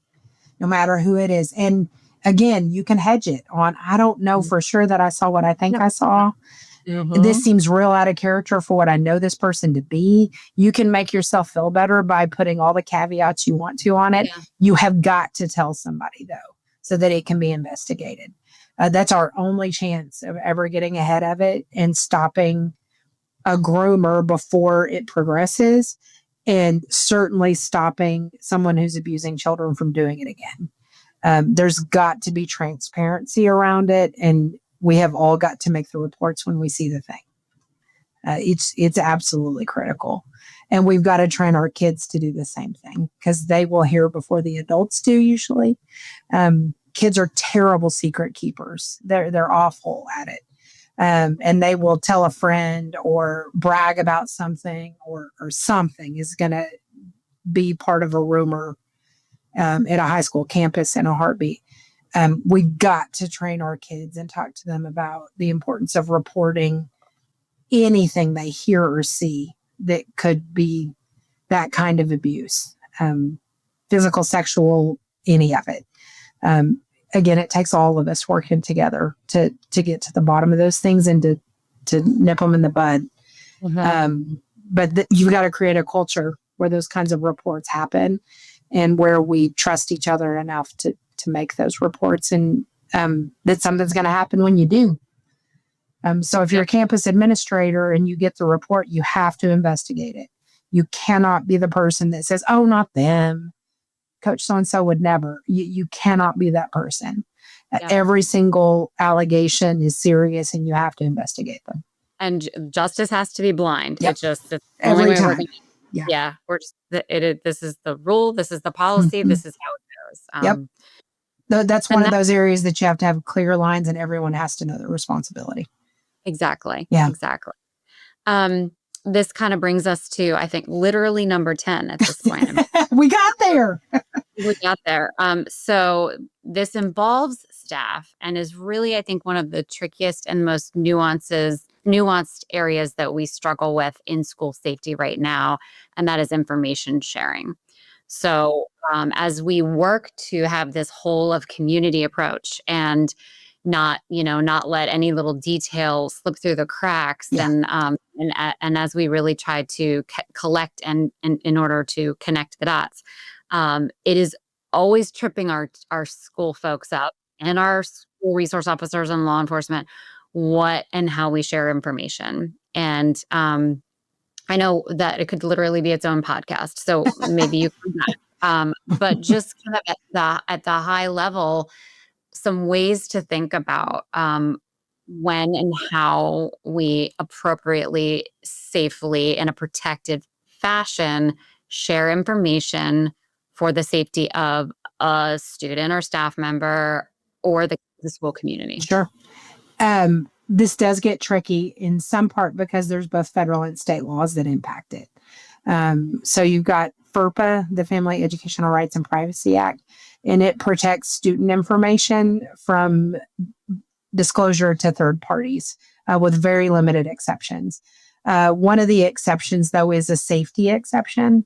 no matter who it is. And again, you can hedge it on, I don't know for sure that I saw what I think No. I saw. This seems real out of character for what I know this person to be. You can make yourself feel better by putting all the caveats you want to on it. Yeah. You have got to tell somebody, though, so that it can be investigated. That's our only chance of ever getting ahead of it and stopping a groomer before it progresses, and certainly stopping someone who's abusing children from doing it again. There's got to be transparency around it, and we have all got to make the reports when we see the thing. It's absolutely critical, and we've got to train our kids to do the same thing because they will hear before the adults do. Usually, kids are terrible secret keepers. They're awful at it. And they will tell a friend or brag about something or something is going to be part of a rumor at a high school campus in a heartbeat. We've got to train our kids and talk to them about the importance of reporting anything they hear or see that could be that kind of abuse, physical, sexual, any of it. Again, it takes all of us working together to get to the bottom of those things and to nip them in the bud. But you've got to create a culture where those kinds of reports happen and where we trust each other enough to make those reports, and that something's going to happen when you do. So if you're a campus administrator and you get the report, you have to investigate it. You cannot be the person that says, oh, not them. Coach so-and-so would never. You cannot be that person. Every single allegation is serious and you have to investigate them. And justice has to be blind. Yep. It's the Every only way time. we're going to. Yeah. We're just, this is the rule. This is the policy. This is how it goes. That's one of those areas that you have to have clear lines and everyone has to know their responsibility. Exactly. Yeah. Exactly. this kind of brings us to, I think, literally number 10 at this point. We got there. We got there. So this involves staff and is really, I think, one of the trickiest and most nuanced areas that we struggle with in school safety right now, and that is information sharing. So as we work to have this whole of community approach and not let any little detail slip through the cracks, Yeah. and as we really try to collect and in order to connect the dots, it is always tripping our school folks up and our school resource officers and law enforcement what and how we share information. And I know that it could literally be its own podcast, so maybe you can but just kind of at the high level, some ways to think about when and how we appropriately, safely, in a protected fashion share information for the safety of a student or staff member or the school community. Sure. This does get tricky in some part because there's both federal and state laws that impact it. So you've got FERPA, the Family Educational Rights and Privacy Act, and it protects student information from disclosure to third parties with very limited exceptions. One of the exceptions, though, is a safety exception.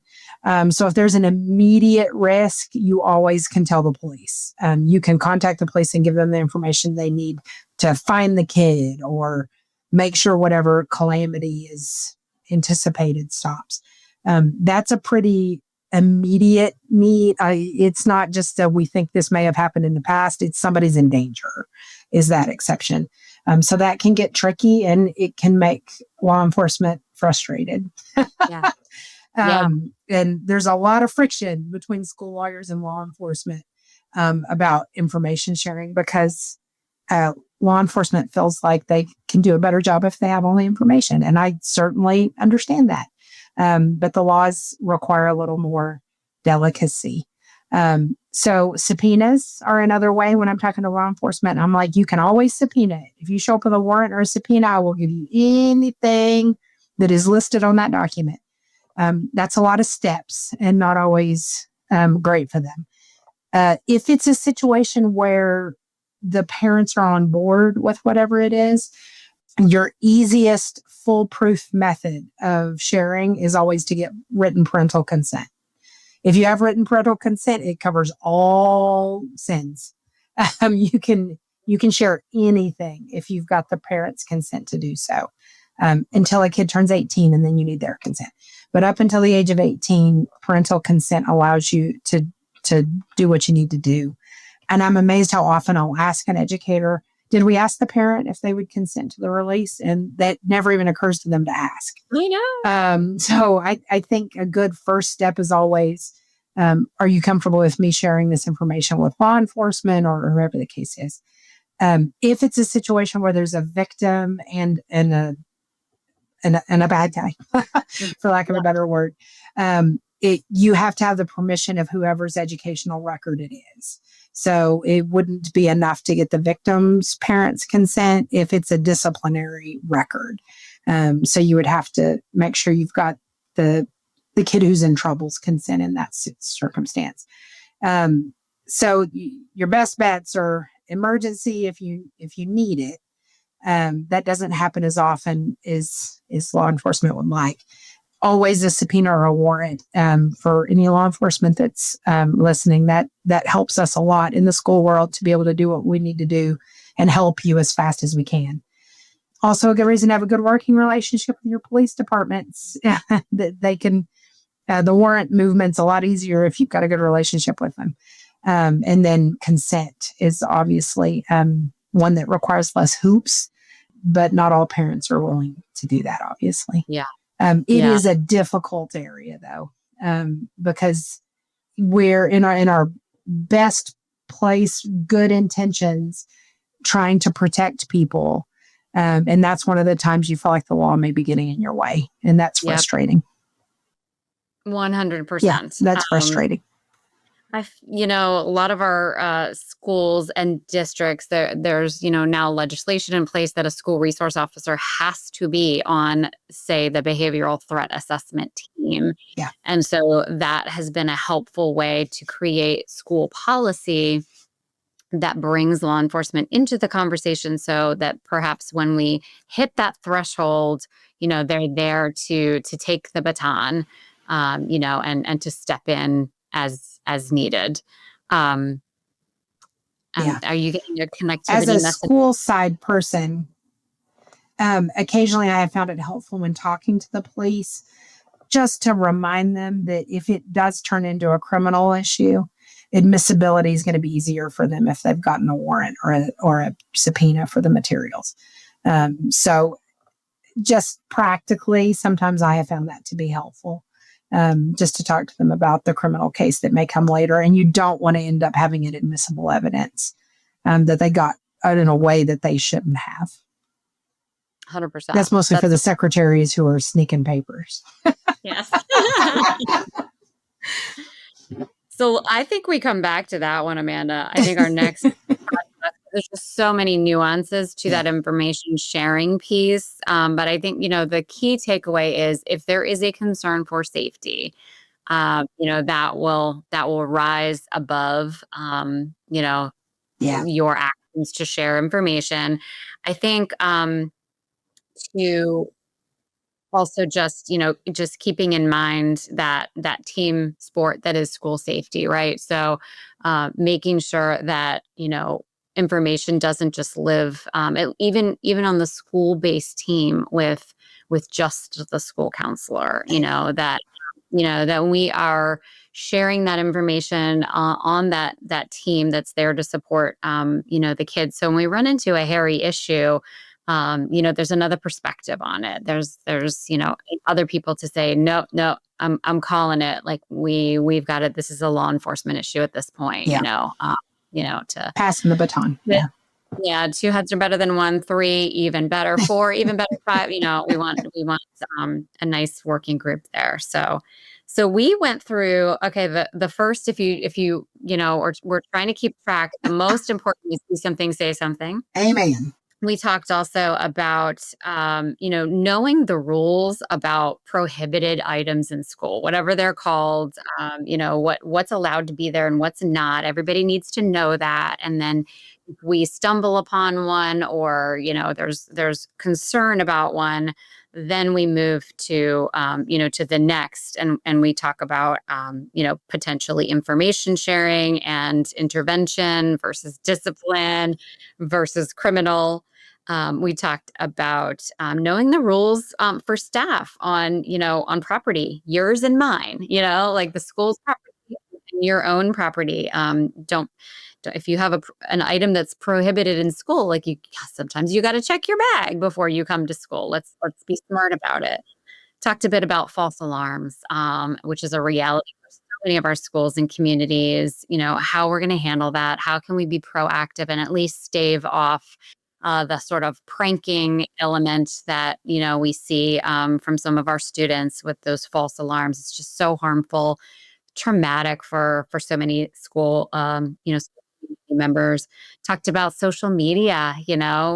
So if there's an immediate risk, you always can tell the police. You can contact the police and give them the information they need to find the kid or make sure whatever calamity is anticipated stops. That's a pretty immediate need. It's not just that we think this may have happened in the past. It's somebody's in danger is that exception. So that can get tricky and it can make law enforcement frustrated. Yeah. Yeah. And there's a lot of friction between school lawyers and law enforcement about information sharing because law enforcement feels like they can do a better job if they have all the information. And I certainly understand that. But the laws require a little more delicacy. So subpoenas are another way when I'm talking to law enforcement. I'm like, you can always subpoena it. If you show up with a warrant or a subpoena, I will give you anything that is listed on that document. That's a lot of steps and not always great for them. If it's a situation where the parents are on board with whatever it is, your easiest foolproof method of sharing is always to get written parental consent. If you have written parental consent, it covers all sins. You can share anything if you've got the parents' consent to do so, until a kid turns 18, and then you need their consent. But up until the age of 18, parental consent allows you to do what you need to do. And I'm amazed how often I'll ask an educator, did we ask the parent if they would consent to the release? And that never even occurs to them to ask. I know. So I think a good first step is always, are you comfortable with me sharing this information with law enforcement or whoever the case is? If it's a situation where there's a victim and a bad guy, for lack of a better word, you have to have the permission of whoever's educational record it is. So it wouldn't be enough to get the victim's parents' consent if it's a disciplinary record. So you would have to make sure you've got the kid who's in trouble's consent in that circumstance. So your best bets are emergency if you need it. That doesn't happen as often as law enforcement would like. Always a subpoena or a warrant for any law enforcement that's listening. That helps us a lot in the school world to be able to do what we need to do and help you as fast as we can. Also, a good reason to have a good working relationship with your police departments. That they can, the warrant movement's a lot easier if you've got a good relationship with them. And then consent is obviously one that requires less hoops, but not all parents are willing to do that, obviously. Yeah. It is a difficult area, though, because we're in our best place, good intentions, trying to protect people. And that's one of the times you feel like the law may be getting in your way. And that's frustrating. 100%. Yeah, that's frustrating. A lot of our schools and districts, there's, now legislation in place that a school resource officer has to be on, say, the behavioral threat assessment team. Yeah. And so that has been a helpful way to create school policy that brings law enforcement into the conversation so that perhaps when we hit that threshold, they're there to take the baton, and to step in as needed. Um, Yeah. Are you getting a As connectivity a message? school side person, occasionally I have found it helpful when talking to the police just to remind them that if it does turn into a criminal issue, admissibility is going to be easier for them if they've gotten a warrant or a subpoena for the materials. So just practically, sometimes I have found that to be helpful. Just to talk to them about the criminal case that may come later. And you don't want to end up having an admissible evidence that they got in a way that they shouldn't have. 100%. That's mostly for the secretaries who are sneaking papers. Yes. So I think we come back to that one, Amanda. I think our next there's just so many nuances to that information sharing piece. But I think, the key takeaway is if there is a concern for safety, that will rise above, your actions to share information. I think, to also just keeping in mind that team sport that is school safety, right? So making sure that information doesn't just live, even on the school-based team with just the school counselor, that we are sharing that information on that team that's there to support the kids. So when we run into a hairy issue, there's another perspective on it. There's other people to say, no, I'm calling it. Like we've got it. This is a law enforcement issue at this point. To passing the baton. Yeah. Yeah, two heads are better than one. Three, even better. Four, even better. Five. We want a nice working group there. So we went through. Okay, the first, if you or we're trying to keep track. The most important is do something, say something. Amen. We talked also about, knowing the rules about prohibited items in school, whatever they're called, what's allowed to be there and what's not. Everybody needs to know that. And then if we stumble upon one or, there's concern about one, then we move to, to the next. And we talk about, potentially information sharing and intervention versus discipline versus criminal. We talked about knowing the rules for staff on property, yours and mine. Like the school's property and your own property. If you have an item that's prohibited in school, like sometimes you got to check your bag before you come to school. Let's be smart about it. Talked a bit about false alarms, which is a reality for so many of our schools and communities. How we're going to handle that. How can we be proactive and at least stave off the sort of pranking element that we see from some of our students with those false alarms. It's just so harmful, traumatic for so many school members. Talked about social media,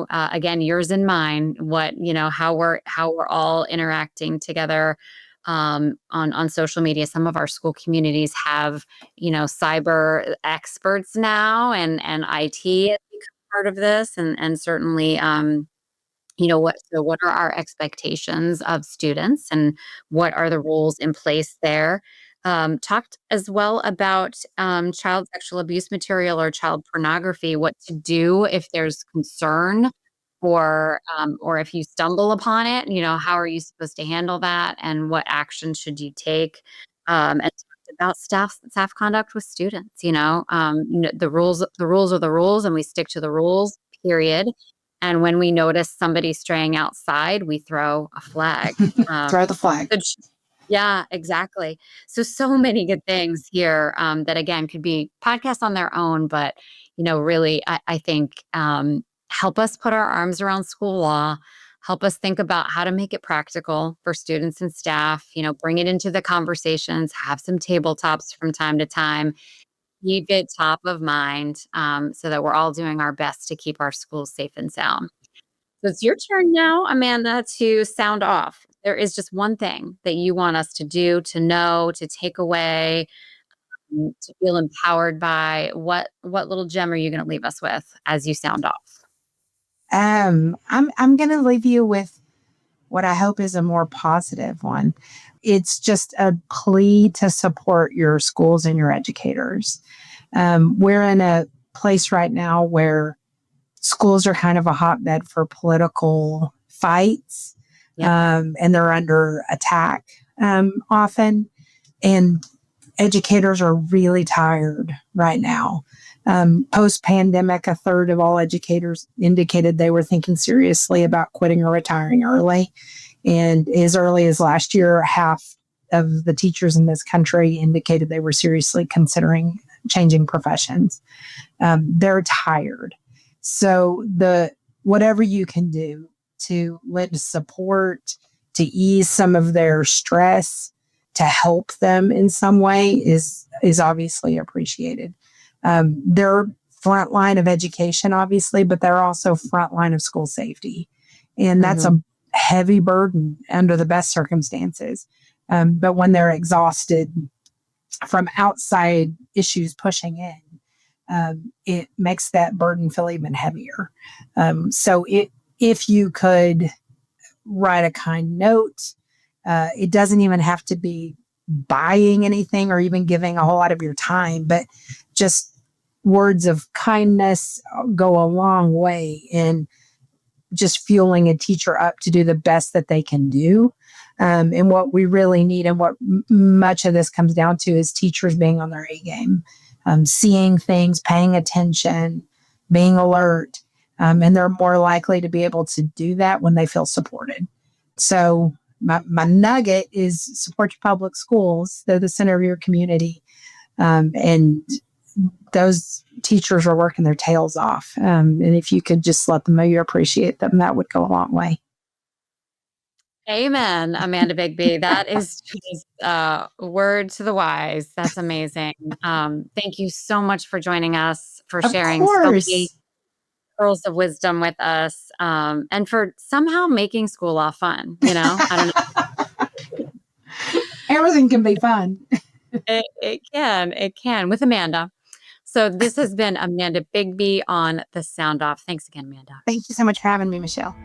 again, yours and mine. What how we're all interacting together on social media. Some of our school communities have cyber experts now, and IT has become part of this, and certainly what are our expectations of students and what are the rules in place there. Talked as well about child sexual abuse material or child pornography, what to do if there's concern or if you stumble upon it, how are you supposed to handle that and what action should you take? And talked about staff conduct with students, the rules are the rules and we stick to the rules, period. And when we notice somebody straying outside, we throw a flag. Throw the flag. Yeah, exactly. So many good things here that, again, could be podcasts on their own, but, really, I think help us put our arms around school law, help us think about how to make it practical for students and staff, bring it into the conversations, have some tabletops from time to time, keep it top of mind, so that we're all doing our best to keep our schools safe and sound. So it's your turn now, Amanda, to sound off. There is just one thing that you want us to do, to know, to take away, to feel empowered by. What little gem are you going to leave us with as you sound off? I'm going to leave you with what I hope is a more positive one. It's just a plea to support your schools and your educators. We're in a place right now where schools are kind of a hotbed for political fights, Yep. and they're under attack often. And educators are really tired right now. Post pandemic, a third of all educators indicated they were thinking seriously about quitting or retiring early. And as early as last year, half of the teachers in this country indicated they were seriously considering changing professions. They're tired. So the whatever you can do to lend support, to ease some of their stress, to help them in some way is obviously appreciated. They're front line of education, obviously, but they're also front line of school safety, and that's Mhm. a heavy burden under the best circumstances. But when they're exhausted from outside issues pushing in, it makes that burden feel even heavier. If you could write a kind note, it doesn't even have to be buying anything or even giving a whole lot of your time, but just words of kindness go a long way in just fueling a teacher up to do the best that they can do. And what we really need, and what much of this comes down to, is teachers being on their A game, seeing things, paying attention, being alert. And they're more likely to be able to do that when they feel supported. So, my nugget is support your public schools. They're the center of your community. And those teachers are working their tails off. And if you could just let them know you appreciate them, that would go a long way. Amen, Amanda Bigbee. That is just word to the wise. That's amazing. Thank you so much for joining us, for Of sharing so many course, pearls of wisdom with us, and for somehow making school law fun. You know, I don't everything can be fun. know. It can with Amanda. So this has been Amanda Bigbee on the Sound Off. Thanks again, Amanda. Thank you so much for having me, Michelle.